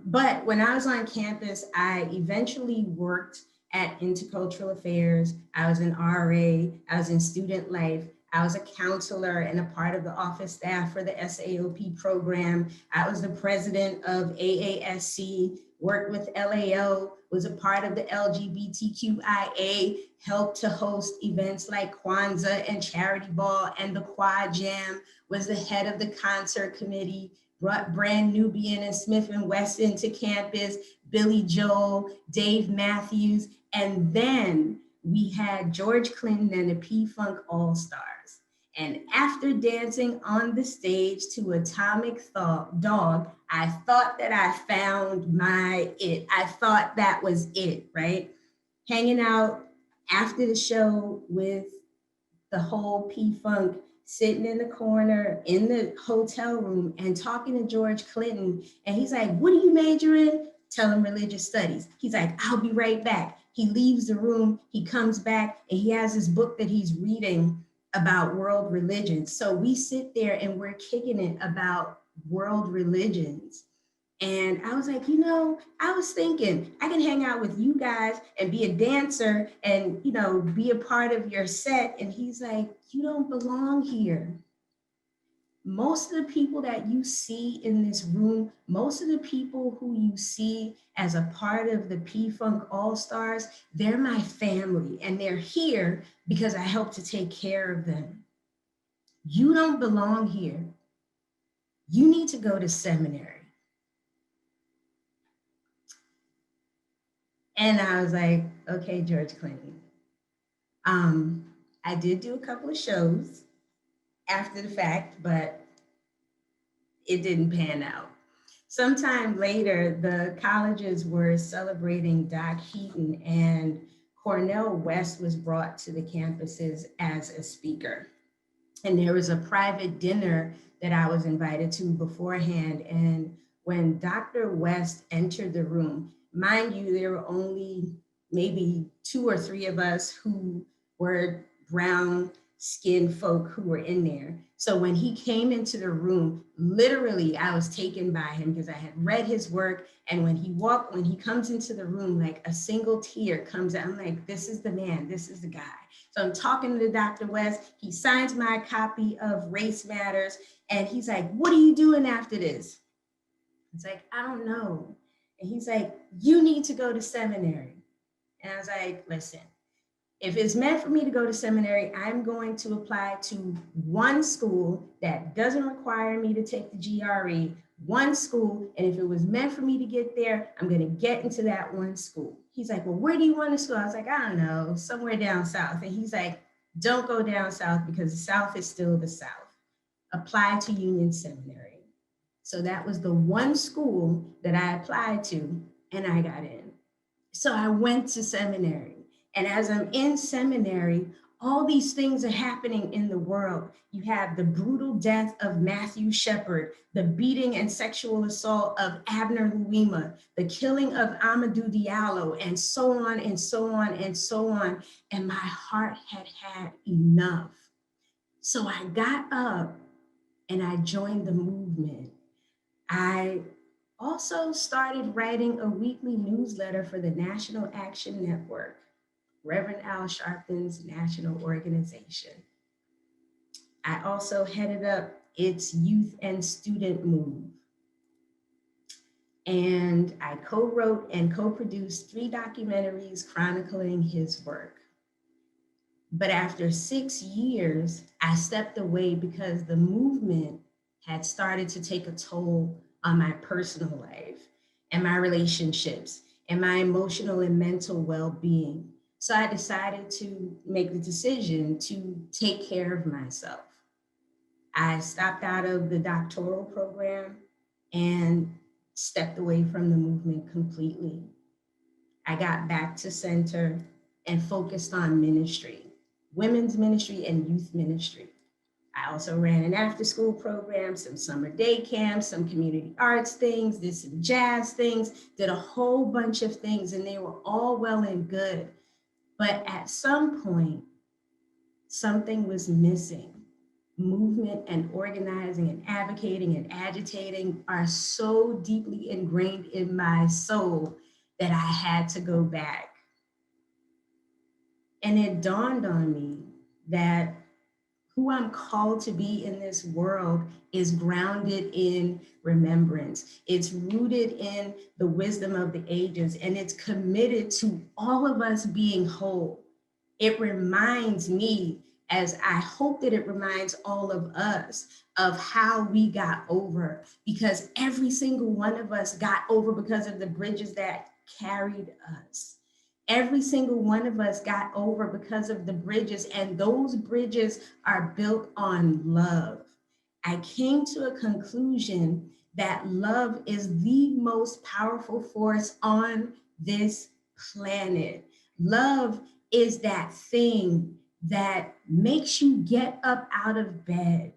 But when I was on campus, I eventually worked at Intercultural Affairs. I was an RA, I was in student life. I was a counselor and a part of the office staff for the SAOP program. I was the president of AASC, worked with LAO, was a part of the LGBTQIA, helped to host events like Kwanzaa and Charity Ball and the Quad Jam, was the head of the concert committee, brought Brand Nubian and Smith and Wesson to campus, Billy Joel, Dave Matthews, and then we had George Clinton and the P-Funk All-Stars. And after dancing on the stage to Atomic Dog, I thought that I found my it. I thought that was it, right? Hanging out after the show with the whole P-Funk, sitting in the corner in the hotel room and talking to George Clinton. And he's like, what do you major in? Tell him religious studies. He's like, I'll be right back. He leaves the room, he comes back, and he has this book that he's reading about world religions. So we sit there and we're kicking it about world religions. And I was like, you know, I was thinking I can hang out with you guys and be a dancer and, you know, be a part of your set. And he's like, you don't belong here. Most of the people that you see in this room, most of the people who you see as a part of the P-Funk All-Stars, they're my family and they're here because I help to take care of them. You don't belong here. You need to go to seminary. And I was like, okay, George Clinton. I did do a couple of shows after the fact, but it didn't pan out. Sometime later, the colleges were celebrating Doc Heaton and Cornel West was brought to the campuses as a speaker. And there was a private dinner that I was invited to beforehand. And when Dr. West entered the room, mind you, there were only maybe 2 or 3 of us who were brown skinned folk who were in there. So when he came into the room, literally I was taken by him because I had read his work. And when he comes into the room, like a single tear comes out. I'm like, this is the man, this is the guy. So I'm talking to Dr. West. He signs my copy of Race Matters. And he's like, what are you doing after this? It's like, I don't know. And he's like, you need to go to seminary. And I was like, listen, if it's meant for me to go to seminary, I'm going to apply to one school that doesn't require me to take the GRE, one school. And if it was meant for me to get there, I'm going to get into that one school. He's like, well, where do you want to school? I was like, I don't know, somewhere down south. And he's like, don't go down south because the South is still the South. Apply to Union Seminary. So that was the one school that I applied to and I got in. So I went to seminary. And as I'm in seminary, All these things are happening in the world. You have the brutal death of Matthew Shepard, the beating and sexual assault of Abner Louima, the killing of Amadou Diallo, and so on and so on and so on. And my heart had had enough. So I got up and I joined the movement. I also started writing a weekly newsletter for the National Action Network, Reverend Al Sharpton's national organization. I also headed up its youth and student move. And I co-wrote and co-produced 3 documentaries chronicling his work. But after 6 years, I stepped away because the movement had started to take a toll on my personal life and my relationships and my emotional and mental well-being. So I decided to make the decision to take care of myself. I stopped out of the doctoral program and stepped away from the movement completely. I got back to center and focused on ministry, women's ministry and youth ministry. I also ran an after-school program, some summer day camps, some community arts things, did some jazz things, did a whole bunch of things, and they were all well and good. But at some point, something was missing. Movement and organizing and advocating and agitating are so deeply ingrained in my soul that I had to go back. And it dawned on me that who I'm called to be in this world is grounded in remembrance. It's rooted in the wisdom of the ages, and it's committed to all of us being whole. It reminds me, as I hope that it reminds all of us, of how we got over, because every single one of us got over because of the bridges that carried us. Every single one of us got over because of the bridges, and those bridges are built on love. I came to a conclusion that love is the most powerful force on this planet. Love is that thing that makes you get up out of bed,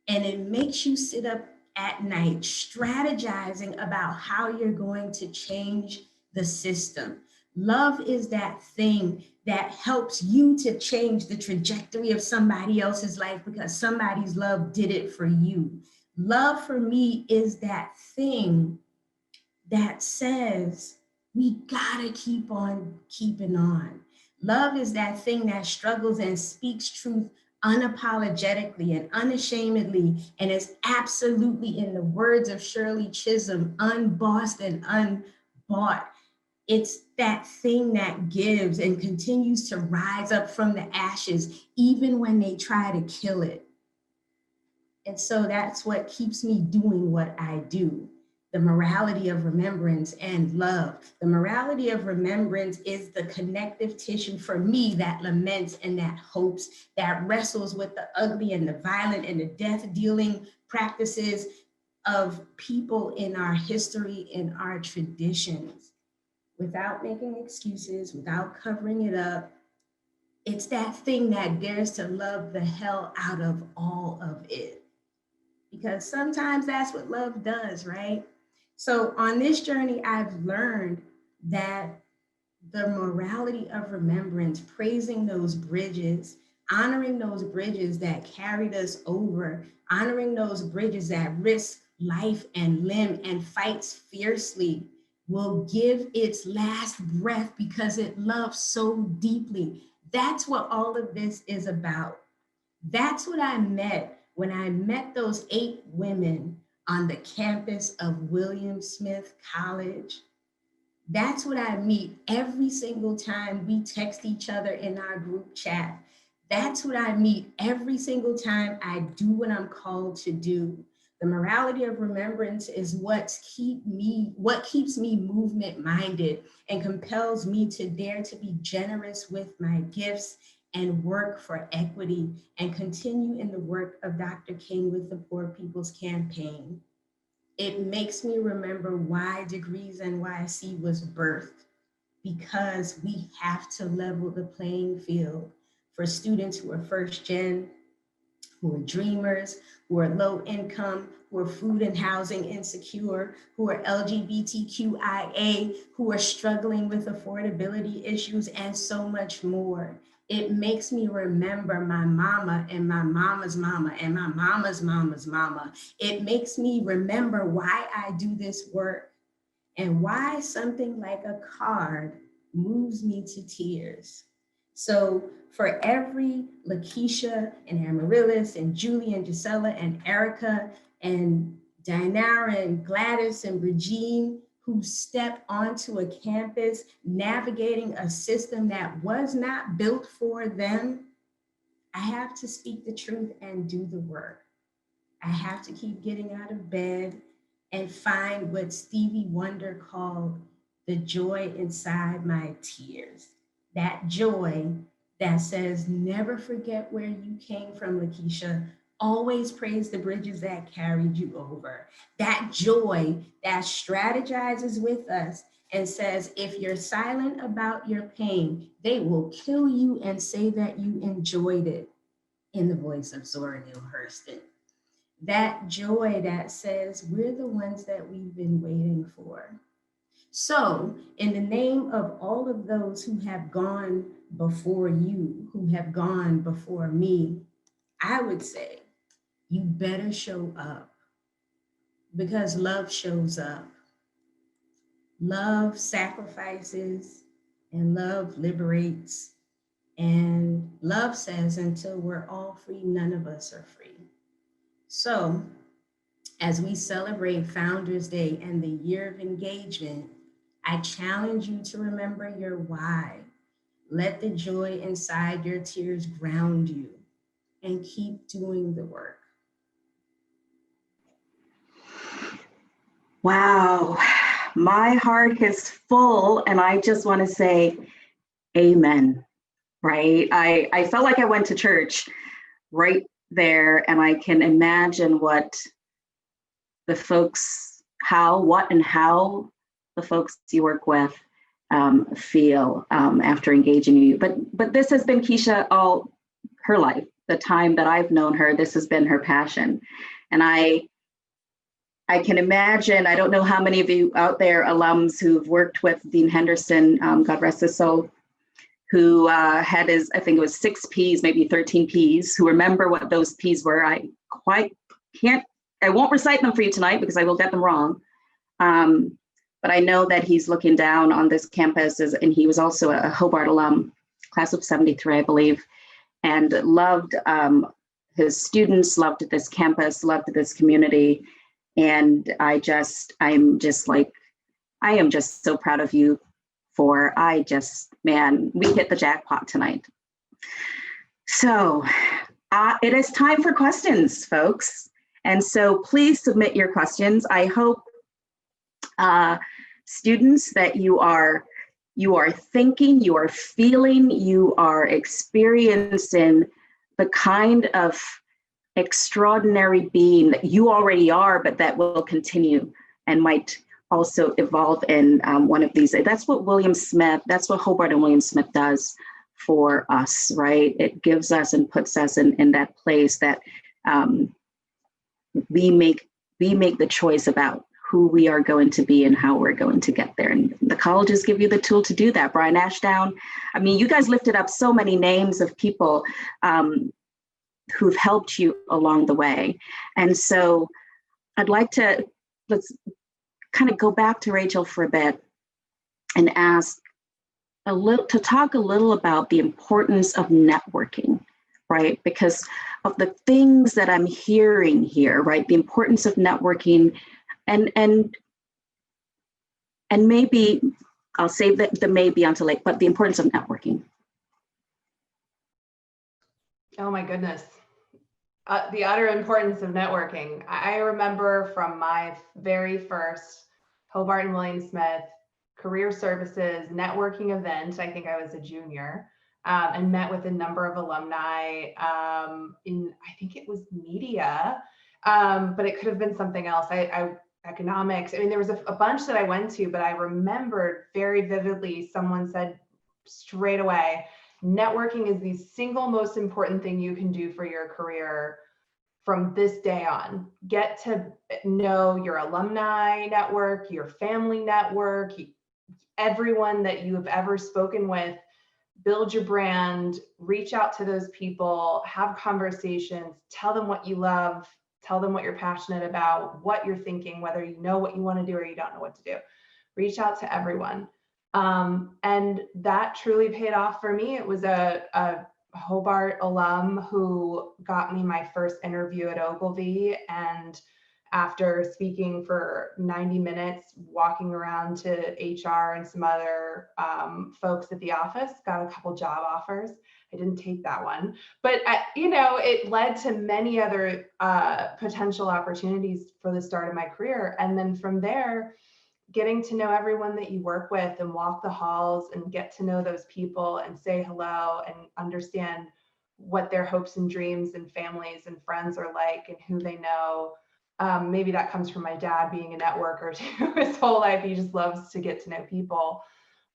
and it makes you sit up at night strategizing about how you're going to change the system. Love is that thing that helps you to change the trajectory of somebody else's life because somebody's love did it for you. Love for me is that thing that says we gotta keep on keeping on. Love is that thing that struggles and speaks truth unapologetically and unashamedly, and is absolutely, in the words of Shirley Chisholm, unbossed and unbought. It's that thing that gives and continues to rise up from the ashes, even when they try to kill it. And so that's what keeps me doing what I do. The morality of remembrance and love. The morality of remembrance is the connective tissue for me that laments and that hopes, that wrestles with the ugly and the violent and the death-dealing practices of people in our history, in our traditions. Without making excuses, without covering it up. It's that thing that dares to love the hell out of all of it. Because sometimes that's what love does, right? So on this journey, I've learned that the morality of remembrance, praising those bridges, honoring those bridges that carried us over, honoring those bridges that risk life and limb and fights fiercely, will give its last breath because it loves so deeply. That's what all of this is about. That's what I met when I met those 8 women on the campus of William Smith College. That's what I meet every single time we text each other in our group chat. That's what I meet every single time I do what I'm called to do. The morality of remembrance is what keeps me movement minded and compels me to dare to be generous with my gifts and work for equity and continue in the work of Dr. King with the Poor People's Campaign. It makes me remember why Degrees NYC was birthed, because we have to level the playing field for students who are first gen, who are dreamers, who are low income, who are food and housing insecure, who are LGBTQIA, who are struggling with affordability issues, and so much more. It makes me remember my mama and my mama's mama and my mama's mama's mama. It makes me remember why I do this work and why something like a card moves me to tears. So for every Lakisha and Amaryllis and Julie and Gisela and Erica and Dinara and Gladys and Regine who step onto a campus navigating a system that was not built for them, I have to speak the truth and do the work. I have to keep getting out of bed and find what Stevie Wonder called the joy inside my tears. That joy that says, never forget where you came from, Lakisha. Always praise the bridges that carried you over. That joy that strategizes with us and says, if you're silent about your pain, they will kill you and say that you enjoyed it, in the voice of Zora Neale Hurston. That joy that says, we're the ones that we've been waiting for. So, in the name of all of those who have gone before you, who have gone before me, I would say, you better show up, because love shows up. Love sacrifices and love liberates. And love says, until we're all free, none of us are free. So, as we celebrate Founders Day and the year of engagement, I challenge you to remember your why. Let the joy inside your tears ground you and keep doing the work. Wow, my heart is full, and I just want to say amen, right? I felt like I went to church right there, and I can imagine what the folks, how the folks you work with feel after engaging you. But this has been Keisha all her life. The time that I've known her, this has been her passion. And I can imagine, I don't know how many of you out there, alums who've worked with Dean Henderson, God rest his soul, who had his, I think it was 6 Ps, maybe 13 Ps, who remember what those Ps were. I won't recite them for you tonight because I will get them wrong. But I know that he's looking down on this campus, and he was also a Hobart alum, class of 73, I believe, and loved his students, loved this campus, loved this community. And I am just so proud of you man, we hit the jackpot tonight. So it is time for questions, folks. And so please submit your questions. I hope students that you are thinking, you are feeling, you are experiencing the kind of extraordinary being that you already are, but that will continue and might also evolve in one of these. That's what Hobart and William Smith does for us, right? It gives us and puts us in that place that we make the choice about who we are going to be and how we're going to get there. And the colleges give you the tool to do that. Brian Ashdown, I mean, you guys lifted up so many names of people who've helped you along the way. And so I'd like to, let's kind of go back to Rachel for a bit and talk a little about the importance of networking, right? Because of the things that I'm hearing here, right? The importance of networking and maybe I'll save the maybe until late, but the importance of networking. Oh my goodness. The utter importance of networking. I remember from my very first Hobart and William Smith career services networking event, I think I was a junior, and met with a number of alumni in, I think it was media, but it could have been something else. Economics. I mean, there was a bunch that I went to, but I remembered very vividly someone said straight away, networking is the single most important thing you can do for your career from this day on. Get to know your alumni network, your family network, everyone that you have ever spoken with. Build your brand, reach out to those people, have conversations, tell them what you love, tell them what you're passionate about, what you're thinking, whether you know what you want to do or you don't know what to do. Reach out to everyone. And that truly paid off for me. It was a Hobart alum who got me my first interview at Ogilvy, and after speaking for 90 minutes, walking around to HR and some other folks at the office, got a couple job offers. I didn't take that one, but it led to many other potential opportunities for the start of my career. And then from there, getting to know everyone that you work with and walk the halls and get to know those people and say hello and understand what their hopes and dreams and families and friends are like and who they know. Maybe that comes from my dad being a networker too. His whole life, he just loves to get to know people.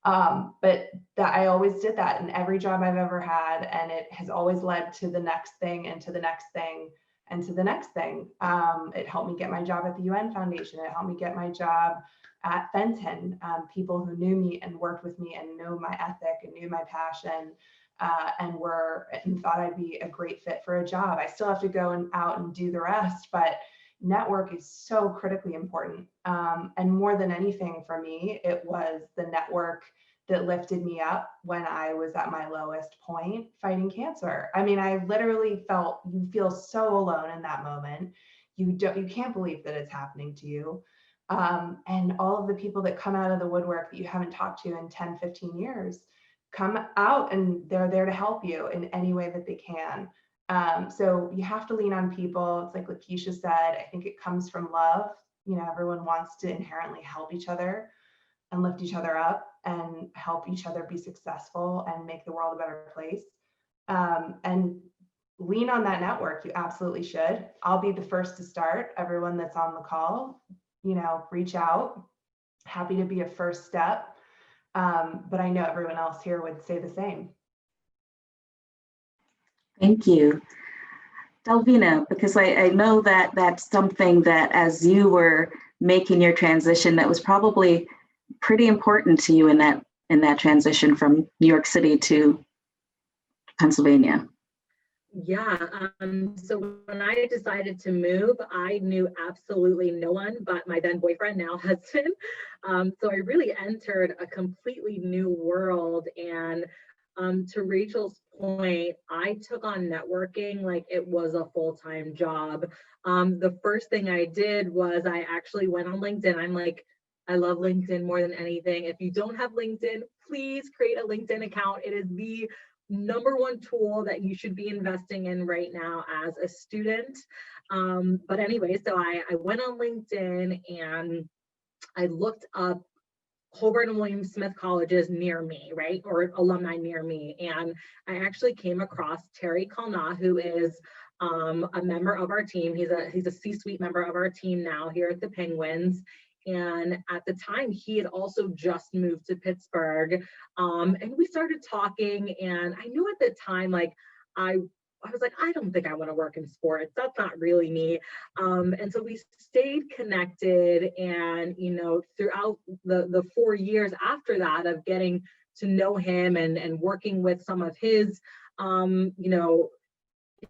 But that I always did that in every job I've ever had. And it has always led to the next thing and to the next thing and to the next thing. It helped me get my job at the UN Foundation. It helped me get my job at Fenton. People who knew me and worked with me and knew my ethic and knew my passion and thought I'd be a great fit for a job. I still have to go out and do the rest, but network is so critically important. And more than anything for me, it was the network that lifted me up when I was at my lowest point fighting cancer. I mean, I literally felt, you feel so alone in that moment. You can't believe that it's happening to you. And all of the people that come out of the woodwork that you haven't talked to in 10, 15 years come out and they're there to help you in any way that they can. So you have to lean on people. It's like Lakisha said, I think it comes from love. Everyone wants to inherently help each other and lift each other up and help each other be successful and make the world a better place. And lean on that network. You absolutely should. I'll be the first to start. Everyone that's on the call, reach out. Happy to be a first step. But I know everyone else here would say the same. Thank you. Delvina, because I know that that's something that as you were making your transition, that was probably pretty important to you in that transition from New York City to Pennsylvania. Yeah, so when I decided to move, I knew absolutely no one but my then boyfriend, now husband. So I really entered a completely new world. And to Rachel's point, I took on networking like it was a full-time job. The first thing I did was I actually went on LinkedIn. I love LinkedIn more than anything. If you don't have LinkedIn, please create a LinkedIn account. It is the #1 tool that you should be investing in right now as a student. But anyway, so I went on LinkedIn and I looked up Hobart and William Smith colleges near me, right? Or alumni near me. And I actually came across Terry Kalna, who is a member of our team. He's a C-suite member of our team now here at the Penguins. And at the time, he had also just moved to Pittsburgh. And we started talking, and I knew at the time, I was like, I don't think I want to work in sports. That's not really me. And so we stayed connected. And, throughout the 4 years after that of getting to know him and working with some of his,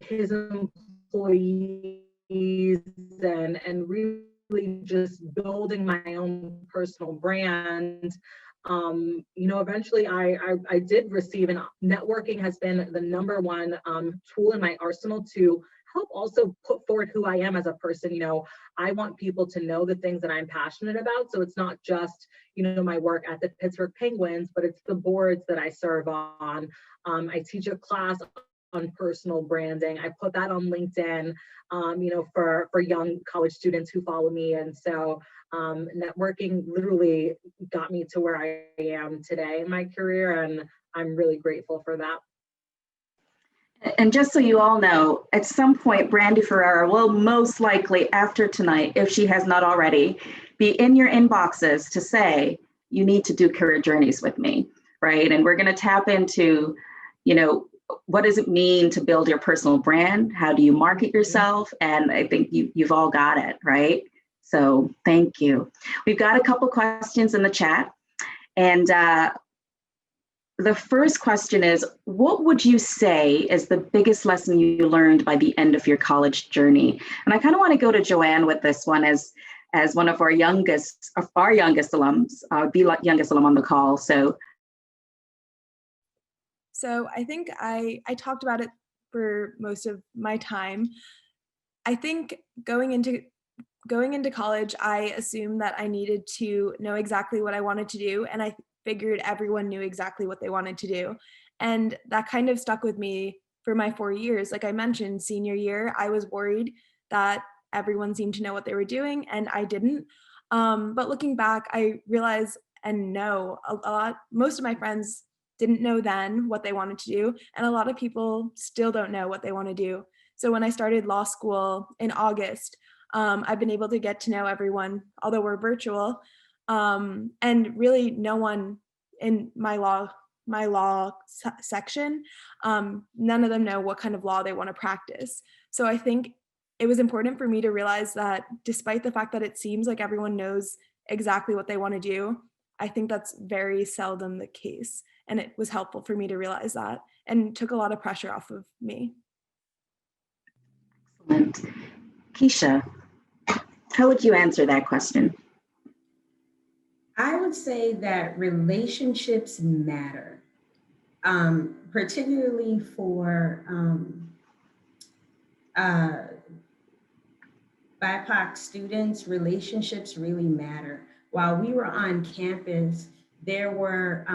his employees and really just building my own personal brand. Eventually I did receive, and networking has been the #1 tool in my arsenal to help also put forward who I am as a person. I want people to know the things that I'm passionate about. So it's not just, my work at the Pittsburgh Penguins, but it's the boards that I serve on. I teach a class on personal branding. I put that on LinkedIn, for young college students who follow me. And so networking literally got me to where I am today in my career, and I'm really grateful for that. And just so you all know, at some point, Brandy Ferrara will most likely, after tonight, if she has not already, be in your inboxes to say, you need to do career journeys with me, right? And we're going to tap into, what does it mean to build your personal brand? How do you market yourself? And I think you've all got it, right? So thank you. We've got a couple questions in the chat. And the first question is, what would you say is the biggest lesson you learned by the end of your college journey? And I kind of want to go to Joann with this one as one of our youngest alums, the youngest alum on the call. So I think I talked about it for most of my time. I think going into college, I assumed that I needed to know exactly what I wanted to do, and I figured everyone knew exactly what they wanted to do. And that kind of stuck with me for my 4 years. Like I mentioned, senior year, I was worried that everyone seemed to know what they were doing, and I didn't. But looking back, I realize and know most of my friends didn't know then what they wanted to do, and a lot of people still don't know what they want to do. So when I started law school in August, I've been able to get to know everyone, although we're virtual, and really no one in my law section, none of them know what kind of law they want to practice. So I think it was important for me to realize that despite the fact that it seems like everyone knows exactly what they want to do, I think that's very seldom the case. And it was helpful for me to realize that and took a lot of pressure off of me. Excellent. Keisha, how would you answer that question? I would say that relationships matter, particularly for BIPOC students. Relationships really matter. While we were on campus, there were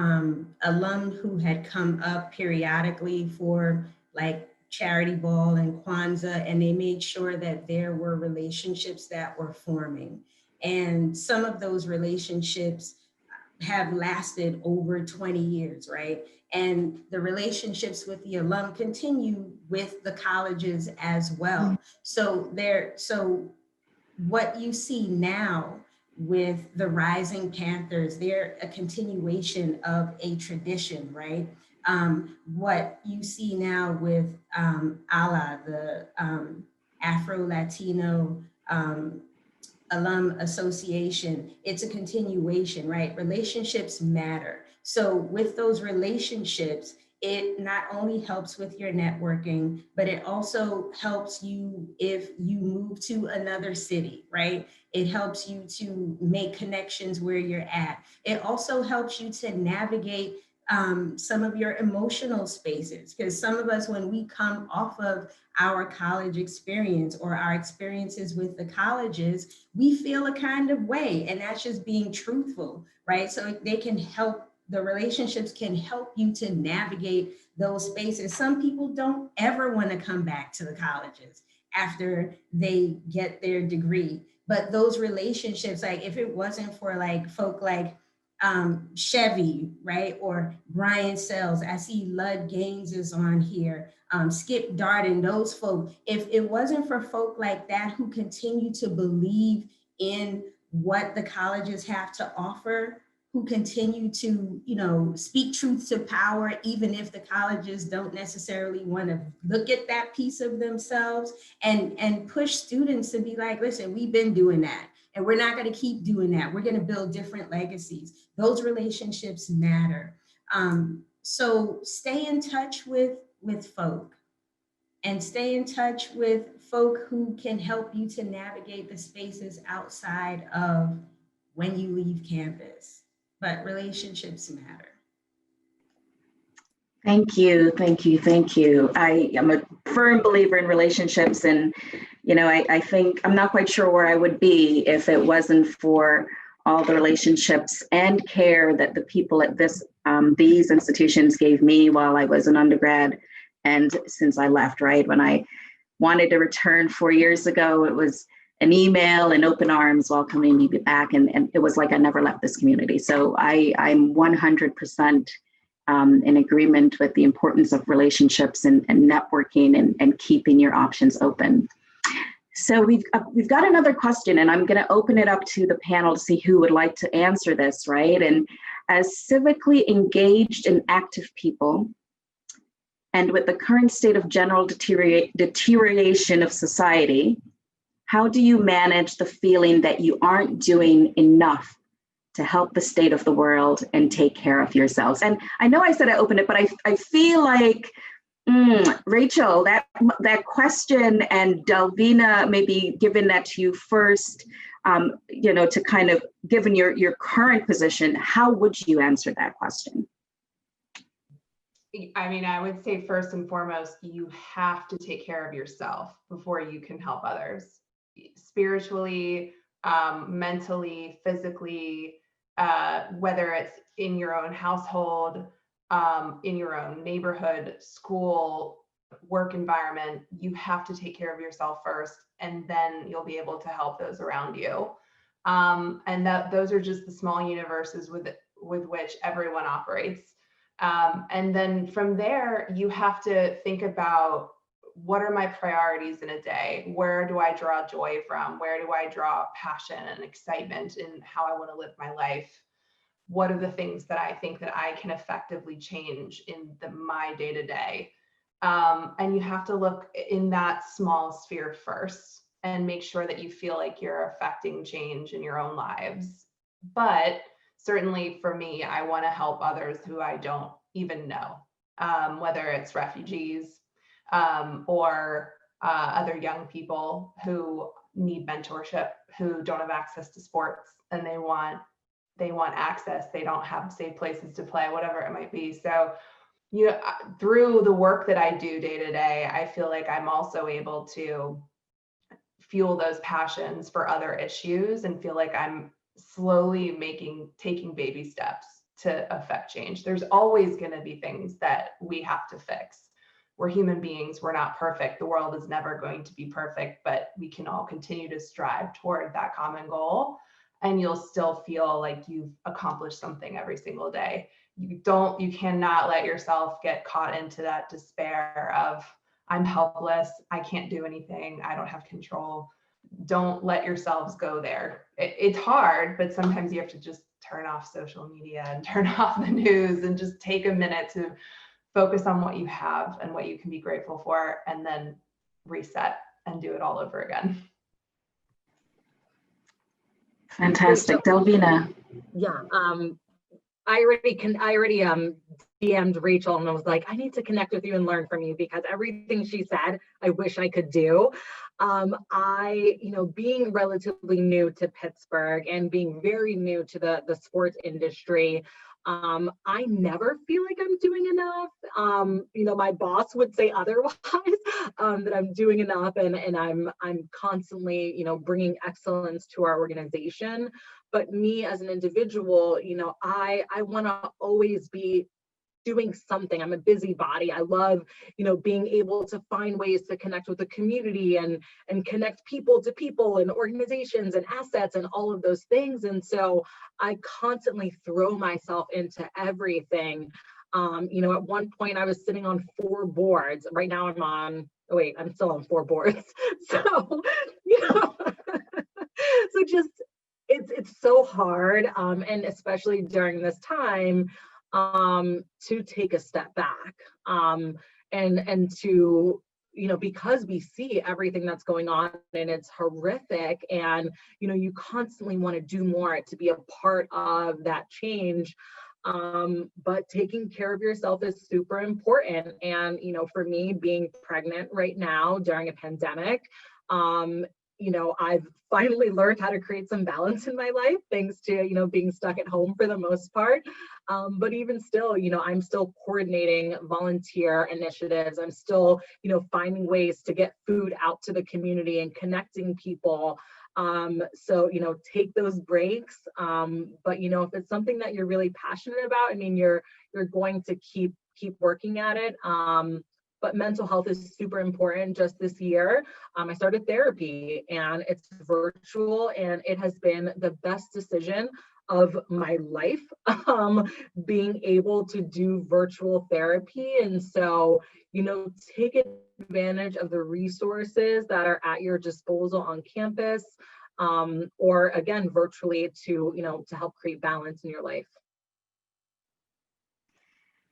alum who had come up periodically for like charity ball and Kwanzaa, and they made sure that there were relationships that were forming. And some of those relationships have lasted over 20 years, right? And the relationships with the alum continue with the colleges as well. So what you see now with the Rising Panthers, they're a continuation of a tradition, right? What you see now with ALA, the Afro-Latino Alum Association, it's a continuation, right? Relationships matter. So with those relationships, it not only helps with your networking, but it also helps you if you move to another city, right? It helps you to make connections where you're at. It also helps you to navigate some of your emotional spaces, because some of us, when we come off of our college experience or our experiences with the colleges, we feel a kind of way, and that's just being truthful, right? So they can help, the relationships can help you to navigate those spaces. Some people don't ever want to come back to the colleges after they get their degree, but those relationships, like if it wasn't for like folk like Chevy, right? Or Brian Sells, I see Lud Gaines is on here, Skip Darden, those folk. If it wasn't for folk like that who continue to believe in what the colleges have to offer, who continue to, speak truth to power, even if the colleges don't necessarily want to look at that piece of themselves, and push students to be like, listen, we've been doing that, and we're not going to keep doing that. We're going to build different legacies. Those relationships matter. So stay in touch with folk, and stay in touch with folk who can help you to navigate the spaces outside of when you leave campus. But relationships matter. Thank you, thank you, thank you. I am a firm believer in relationships, and I think I'm not quite sure where I would be if it wasn't for all the relationships and care that the people at these institutions gave me while I was an undergrad and since I left, right? When I wanted to return 4 years ago, it was an email and open arms welcoming me back, and it was like I never left this community. So I'm 100% in agreement with the importance of relationships and networking and keeping your options open. So we've got another question, and I'm going to open it up to the panel to see who would like to answer this, right? And as civically engaged and active people, And with the current state of general deterioration of society, how do you manage the feeling that you aren't doing enough to help the state of the world and take care of yourselves? And I know I said I opened it, but I feel like, Rachel, that question, and Delvina, maybe giving that to you first, to kind of, given your current position, how would you answer that question? I mean, I would say first and foremost, you have to take care of yourself before you can help others. Spiritually, mentally, physically, whether it's in your own household, in your own neighborhood, school, work environment, you have to take care of yourself first, and then you'll be able to help those around you. And those are just the small universes with which everyone operates. And then from there, you have to think about, what are my priorities in a day? Where do I draw joy from? Where do I draw passion and excitement in how I want to live my life? What are the things that I think that I can effectively change in my day-to-day? And you have to look in that small sphere first and make sure that you feel like you're affecting change in your own lives. But certainly for me, I want to help others who I don't even know, whether it's refugees or other young people who need mentorship, who don't have access to sports, and they want access. They don't have safe places to play, whatever it might be. So through the work that I do day to day, I feel like I'm also able to fuel those passions for other issues and feel like I'm slowly taking baby steps to affect change. There's always going to be things that we have to fix. We're human beings. We're not perfect. The world is never going to be perfect, but we can all continue to strive toward that common goal. And you'll still feel like you've accomplished something every single day. You cannot let yourself get caught into that despair of, I'm helpless, I can't do anything, I don't have control. Don't let yourselves go there. It's hard, but sometimes you have to just turn off social media and turn off the news and just take a minute to focus on what you have and what you can be grateful for, and then reset and do it all over again. Fantastic. Delvina. Yeah, I already DM'd Rachel and I was like, I need to connect with you and learn from you, because everything she said, I wish I could do. Being relatively new to Pittsburgh and being very new to the sports industry, I never feel like I'm doing enough. My boss would say otherwise, that I'm doing enough, and I'm constantly, bringing excellence to our organization. But me as an individual, I want to always be doing something. I'm a busybody. I love, being able to find ways to connect with the community and connect people to people and organizations and assets and all of those things. And so I constantly throw myself into everything. At one point I was sitting on 4 boards. Right now I'm still on 4 boards. So, so just, it's so hard. And especially during this time, to take a step back, and to, because we see everything that's going on and it's horrific, and, you constantly want to do more to be a part of that change. But taking care of yourself is super important. And, for me, being pregnant right now during a pandemic, I've finally learned how to create some balance in my life, thanks to, being stuck at home for the most part. But even still, I'm still coordinating volunteer initiatives. I'm still, finding ways to get food out to the community and connecting people. So, take those breaks. But, if it's something that you're really passionate about, you're going to keep working at it. But mental health is super important. Just this year, I started therapy, and it's virtual, and it has been the best decision of my life, being able to do virtual therapy. And so, take advantage of the resources that are at your disposal on campus, or again, virtually, to help create balance in your life.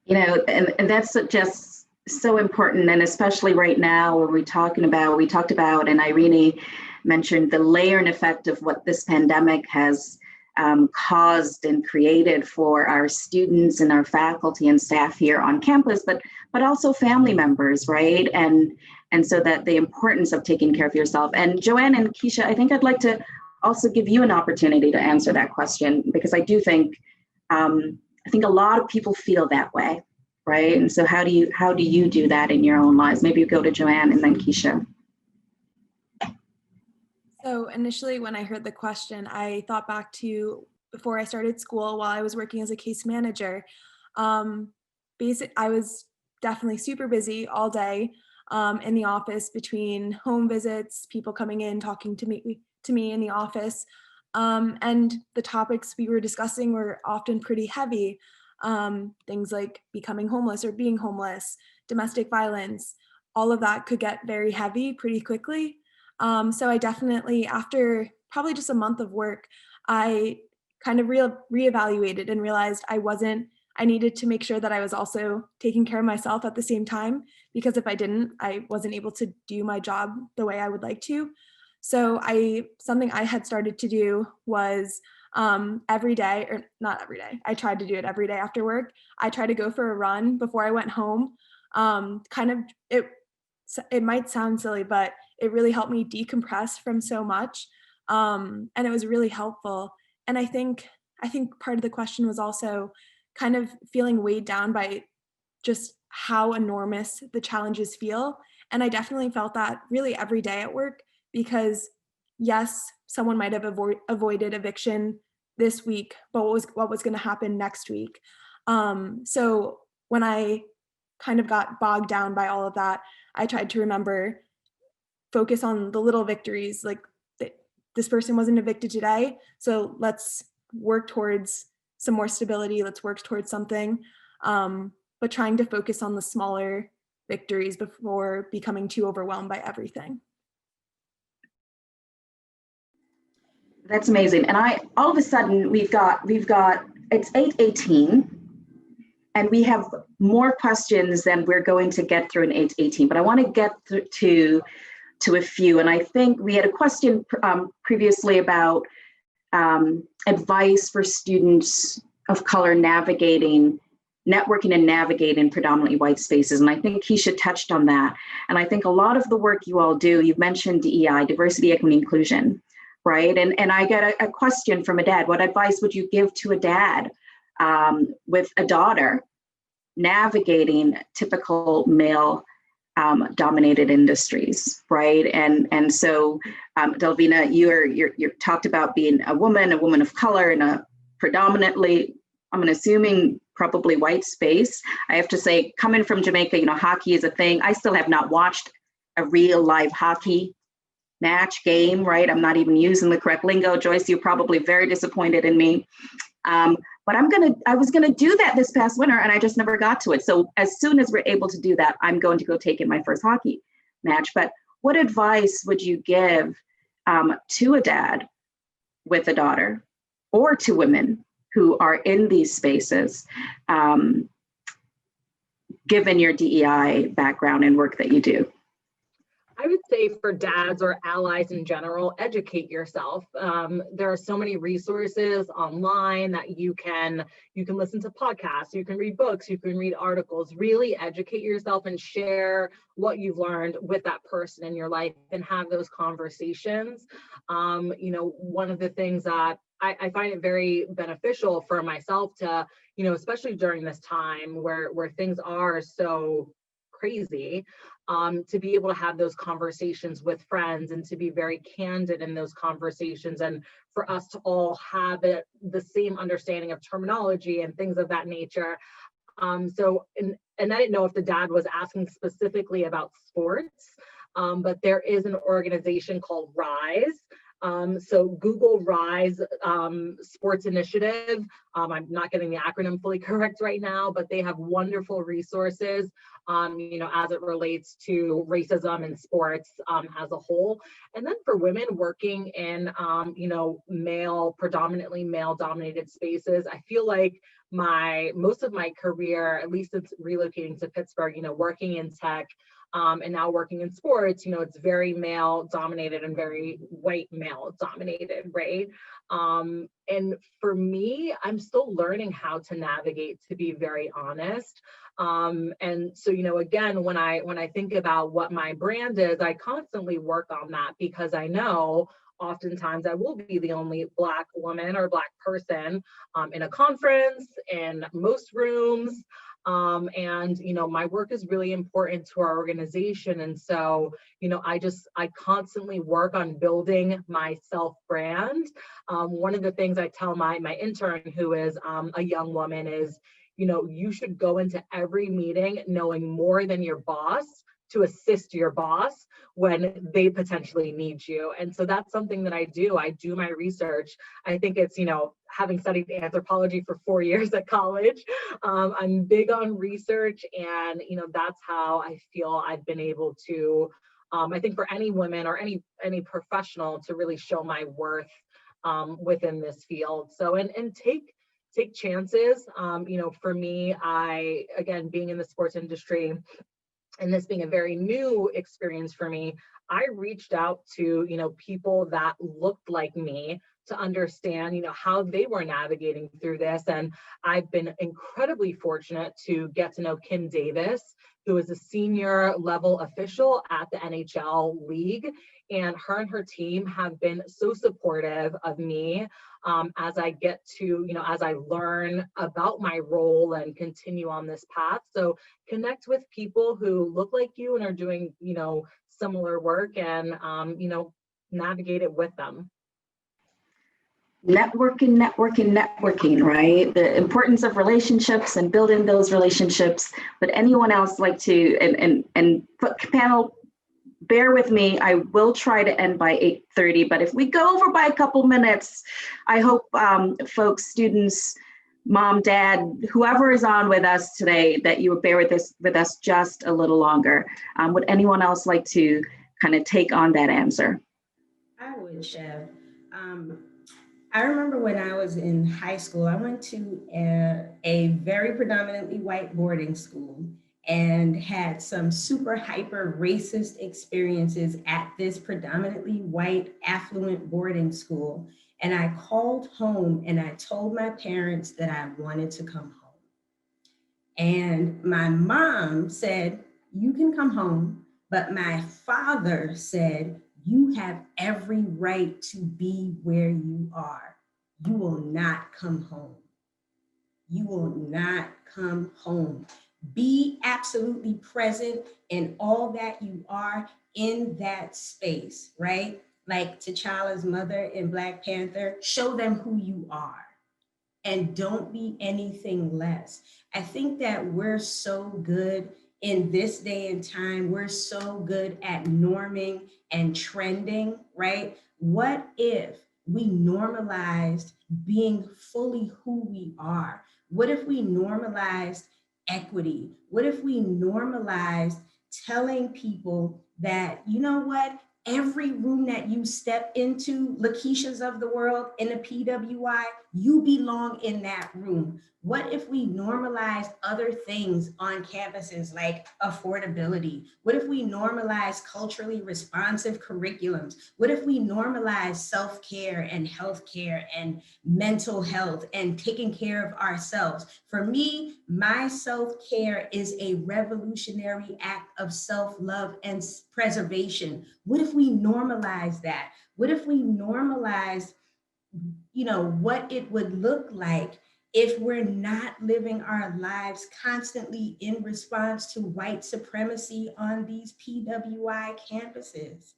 And that's just so important, and especially right now where we talked about, and Irini mentioned the layering effect of what this pandemic has caused and created for our students and our faculty and staff here on campus, but also family members, right? And so that the importance of taking care of yourself. And Joann and Keisha, I think I'd like to also give you an opportunity to answer that question, because I do think a lot of people feel that way, right? And so how do you do that in your own lives? Maybe you go to Joann and then Keisha. So initially when I heard the question, I thought back to before I started school while I was working as a case manager. I was definitely super busy all day in the office, between home visits, people coming in, talking to me in the office. And the topics we were discussing were often pretty heavy. Things like becoming homeless or being homeless, domestic violence, all of that could get very heavy pretty quickly. So I definitely, after probably just a month of work, I kind of reevaluated and realized I needed to make sure that I was also taking care of myself at the same time, because if I didn't, I wasn't able to do my job the way I would like to. So something I had started to do was every day, or not every day, I tried to do it every day after work. I tried to go for a run before I went home. It might sound silly, but it really helped me decompress from so much. And it was really helpful. And I think part of the question was also kind of feeling weighed down by just how enormous the challenges feel. And I definitely felt that really every day at work, because yes, someone might have avoided eviction this week, but what was going to happen next week? So when I kind of got bogged down by all of that, I tried to focus on the little victories, like this person wasn't evicted today, so let's work towards some more stability, let's work towards something, but trying to focus on the smaller victories before becoming too overwhelmed by everything. That's amazing. And all of a sudden we've got it's 8:18, and we have more questions than we're going to get through in 8:18, but I want to get to a few. And I think we had a question previously about advice for students of color networking and navigating predominantly white spaces. And I think Keisha touched on that. And I think a lot of the work you all do, you've mentioned DEI, diversity, equity, inclusion, right? And I get a question from a dad. What advice would you give to a dad with a daughter navigating typical male dominated industries, right? And so Delvina, you're talked about being a woman of color in a predominantly, I'm assuming probably white space. I have to say, coming from Jamaica, hockey is a thing. I still have not watched a real live hockey match game, right? I'm not even using the correct lingo. Joyce, you're probably very disappointed in me. But I was gonna do that this past winter, and I just never got to it. So as soon as we're able to do that, I'm going to go take in my first hockey match. But what advice would you give to a dad with a daughter, or to women who are in these spaces, given your DEI background and work that you do? I would say for dads or allies in general, educate yourself. There are so many resources online that you can listen to podcasts, you can read books, you can read articles. Really educate yourself and share what you've learned with that person in your life and have those conversations. One of the things that I find it very beneficial for myself to, especially during this time where things are so crazy, to be able to have those conversations with friends and to be very candid in those conversations, and for us to all have the same understanding of terminology and things of that nature. And I didn't know if the dad was asking specifically about sports, but there is an organization called RISE So Google Rise Sports Initiative, I'm not getting the acronym fully correct right now, but they have wonderful resources, as it relates to racism in sports as a whole. And then for women working in, predominantly male dominated spaces, I feel like most of my career, at least since relocating to Pittsburgh, working in tech, and now working in sports, it's very male dominated and very white male dominated, right? And for me, I'm still learning how to navigate, to be very honest. And so, again, when I think about what my brand is, I constantly work on that, because I know oftentimes I will be the only Black woman or Black person in a conference, in most rooms. And my work is really important to our organization. And so, I constantly work on building my self brand. One of the things I tell my intern, who is a young woman, is, you should go into every meeting knowing more than your boss to assist your boss when they potentially need you. And so that's something that I do. I do my research. I think it's, having studied anthropology for 4 years at college, I'm big on research, and, that's how I feel I've been able to, I think for any woman or any professional, to really show my worth within this field. So, and take chances. For me, again, being in the sports industry, and this being a very new experience for me, I reached out to, people that looked like me to understand, how they were navigating through this. And I've been incredibly fortunate to get to know Kim Davis, who is a senior level official at the NHL League. And her team have been so supportive of me as I get to, as I learn about my role and continue on this path. So connect with people who look like you and are doing, similar work, and, navigate it with them. Networking, right? The importance of relationships and building those relationships. Would anyone else like to, and panel, bear with me, I will try to end by 8:30, but if we go over by a couple minutes, I hope folks, students, mom, dad, whoever is on with us today, that you would bear with us just a little longer. Would anyone else like to kind of take on that answer? I would, Chev. I remember when I was in high school, I went to a very predominantly white boarding school and had some super hyper racist experiences at this predominantly white affluent boarding school. And I called home and I told my parents that I wanted to come home. And my mom said, "You can come home," but my father said, "You have every right to be where you are. You will not come home. You will not come home. Be absolutely present in all that you are in that space," right? Like T'Challa's mother in Black Panther, show them who you are and don't be anything less. I think that we're so good in this day and time, we're so good at norming and trending, right? What if we normalized being fully who we are? What if we normalized equity? What if we normalized telling people that, you know what, every room that you step into, Lakishas of the world in a PWI, you belong in that room. What if we normalized other things on campuses like affordability? What if we normalized culturally responsive curriculums? What if we normalized self-care and healthcare and mental health and taking care of ourselves? For me, my self-care is a revolutionary act of self-love and preservation. What if we normalize that? What if we normalize, what it would look like if we're not living our lives constantly in response to white supremacy on these PWI campuses?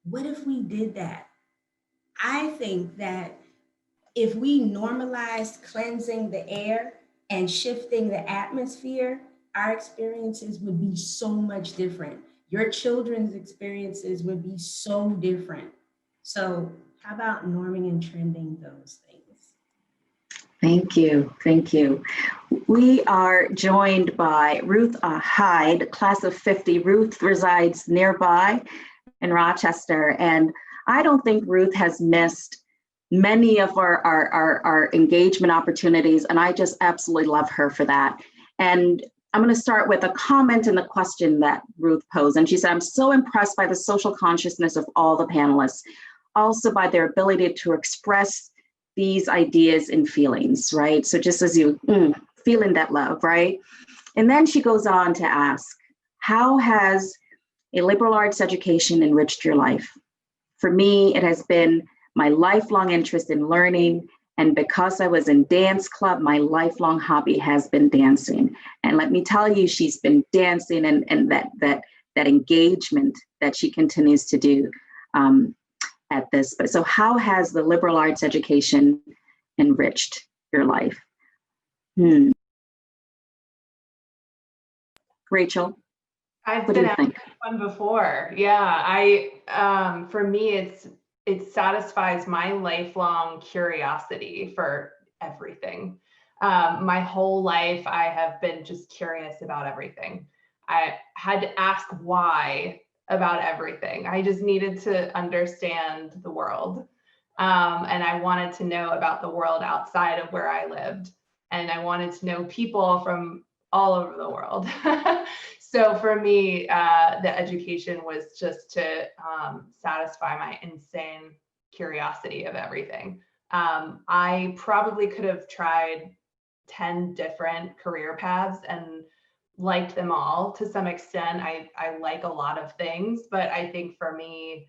What if we did that? I think that if we normalized cleansing the air and shifting the atmosphere, our experiences would be so much different. Your children's experiences would be so different. So how about norming and trending those things? Thank you. Thank you. We are joined by Ruth Hyde, class of 50. Ruth resides nearby in Rochester, and I don't think Ruth has missed many of our engagement opportunities, and I just absolutely love her for that. And I'm going to start with a comment and the question that Ruth posed. And she said, I'm so impressed by the social consciousness of all the panelists, also by their ability to express these ideas and feelings, right? So just as you feeling that love, right? And then she goes on to ask, how has a liberal arts education enriched your life? For me, it has been my lifelong interest in learning. And because I was in dance club, my lifelong hobby has been dancing. And let me tell you, she's been dancing and that engagement that she continues to do at this. But so how has the liberal arts education enriched your life? Rachel, I've what do been you asked think? this one before. Yeah, for me, it satisfies my lifelong curiosity for everything. My whole life, I have been just curious about everything. I had to ask why about everything. I just needed to understand the world. And I wanted to know about the world outside of where I lived. And I wanted to know people from all over the world. So for me, the education was just to satisfy my insane curiosity of everything. I probably could have tried 10 different career paths and liked them all to some extent. I like a lot of things, but I think for me,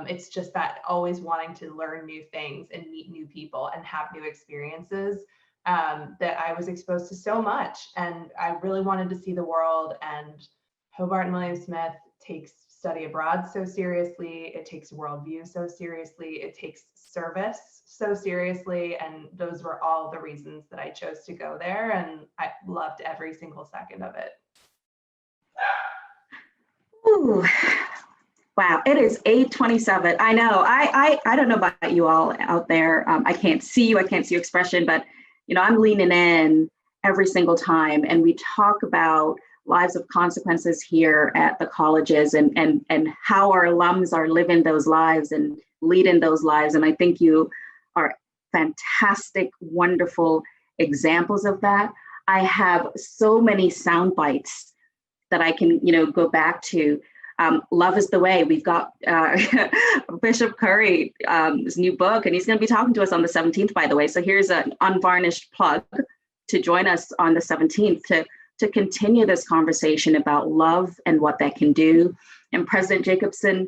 it's just that always wanting to learn new things and meet new people and have new experiences that I was exposed to so much. And I really wanted to see the world. And Hobart and William Smith takes study abroad so seriously. It takes worldview so seriously. It takes service so seriously. And those were all the reasons that I chose to go there. And I loved every single second of it. Ooh. Wow, it is 8:27. I know. I don't know about you all out there. I can't see you. I can't see your expression, but I'm leaning in every single time. And we talk about lives of consequences here at the colleges and how our alums are living those lives and leading those lives. And I think you are fantastic, wonderful examples of that. I have so many sound bites that I can, go back to. Love is the Way. We've got Bishop Curry, his new book, and he's going to be talking to us on the 17th, by the way. So here's an unvarnished plug to join us on the 17th to continue this conversation about love and what that can do. And President Jacobsen,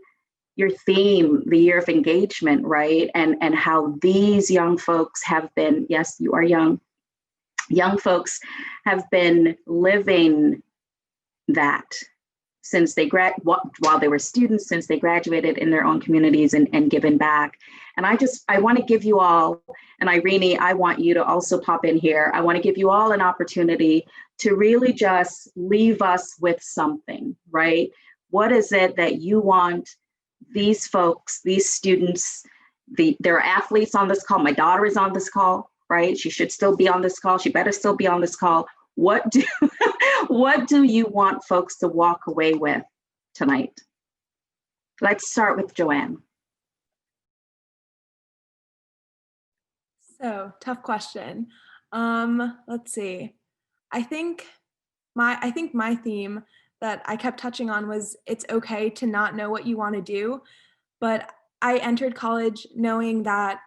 your theme, the year of engagement, right? And how these young folks have been, yes, you are young folks have been living that since they while they were students, since they graduated in their own communities and given back. And I want to give you all, and Irini, I want you to also pop in here. I want to give you all an opportunity to really just leave us with something, right? What is it that you want these folks, these students, there are athletes on this call. My daughter is on this call, right? She should still be on this call. She better still be on this call. What do you want folks to walk away with tonight? Let's start with Joann. So, tough question. Let's see. I think my theme that I kept touching on was it's okay to not know what you want to do, but I entered college knowing that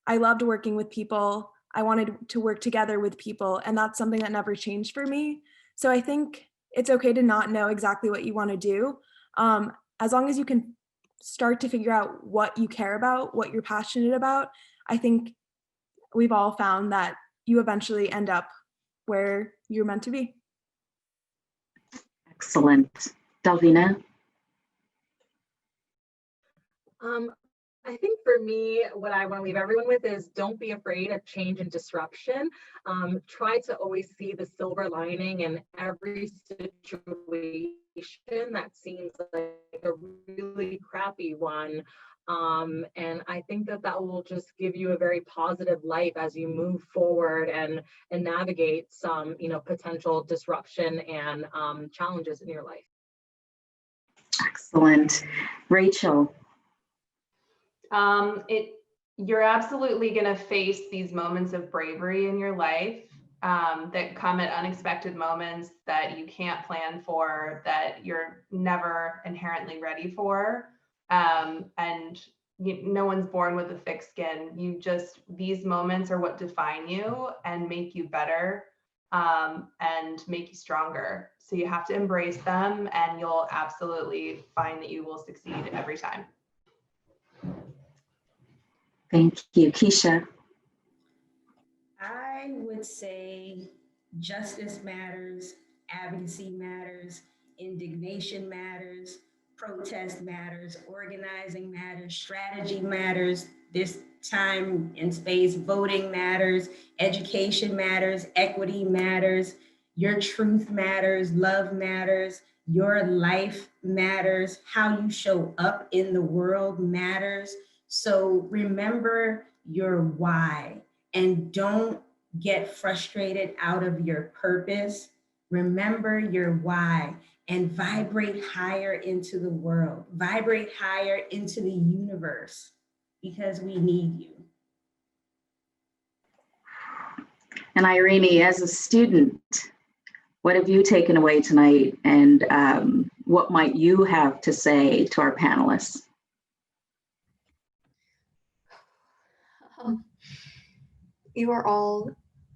I loved working with people. I wanted to work together with people, and that's something that never changed for me. So I think it's okay to not know exactly what you want to do. As long as you can start to figure out what you care about, what you're passionate about, I think we've all found that you eventually end up where you're meant to be. Excellent. Delvina? I think for me, what I want to leave everyone with is don't be afraid of change and disruption. Try to always see the silver lining in every situation that seems like a really crappy one. And I think that that will just give you a very positive life as you move forward and navigate some, potential disruption and challenges in your life. Excellent. Rachel. You're absolutely going to face these moments of bravery in your life that come at unexpected moments that you can't plan for, that you're never inherently ready for. No one's born with a thick skin. These moments are what define you and make you better and make you stronger. So you have to embrace them, and you'll absolutely find that you will succeed every time. Thank you. Keisha. I would say justice matters, advocacy matters, indignation matters, protest matters, organizing matters, strategy matters, this time and space, voting matters, education matters, equity matters, your truth matters, love matters, your life matters, how you show up in the world matters. So remember your why and don't get frustrated out of your purpose. Remember your why and vibrate higher into the world, vibrate higher into the universe, because we need you. And Irini, as a student, what have you taken away tonight, and what might you have to say to our panelists? You are all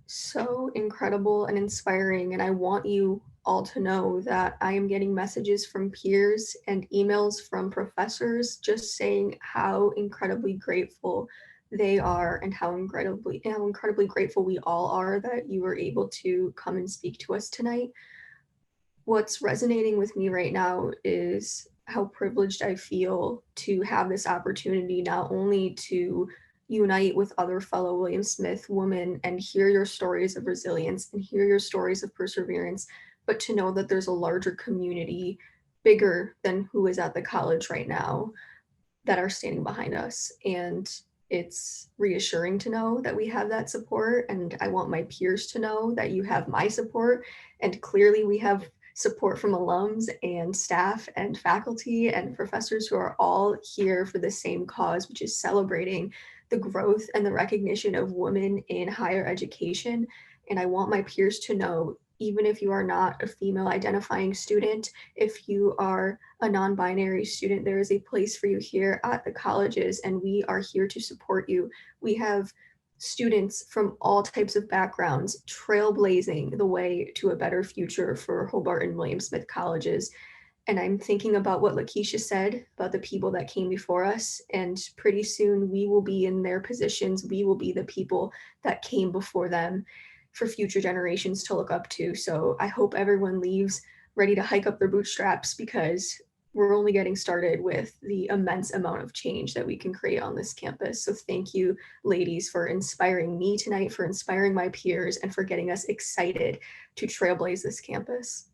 so incredible and inspiring, and I want you all to know that I am getting messages from peers and emails from professors just saying how incredibly grateful they are and how incredibly grateful we all are that you were able to come and speak to us tonight. What's resonating with me right now is how privileged I feel to have this opportunity, not only to unite with other fellow William Smith women and hear your stories of resilience and hear your stories of perseverance, but to know that there's a larger community bigger than who is at the college right now that are standing behind us. And it's reassuring to know that we have that support. And I want my peers to know that you have my support. And clearly we have support from alums and staff and faculty and professors who are all here for the same cause, which is celebrating the growth and the recognition of women in higher education. And I want my peers to know, even if you are not a female identifying student, if you are a non-binary student, there is a place for you here at the colleges, and we are here to support you. We have students from all types of backgrounds trailblazing the way to a better future for Hobart and William Smith colleges. And I'm thinking about what Lakisha said about the people that came before us, and pretty soon we will be in their positions. We will be the people that came before them for future generations to look up to. So I hope everyone leaves ready to hike up their bootstraps, because we're only getting started with the immense amount of change that we can create on this campus. So thank you, ladies, for inspiring me tonight, for inspiring my peers, and for getting us excited to trailblaze this campus.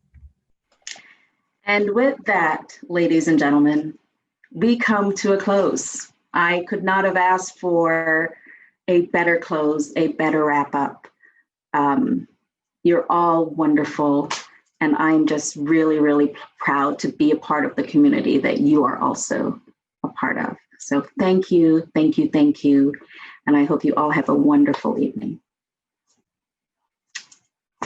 And with that, ladies and gentlemen, we come to a close. I could not have asked for a better close, a better wrap up. You're all wonderful, and I'm just really, really proud to be a part of the community that you are also a part of. So thank you, thank you, thank you, and I hope you all have a wonderful evening.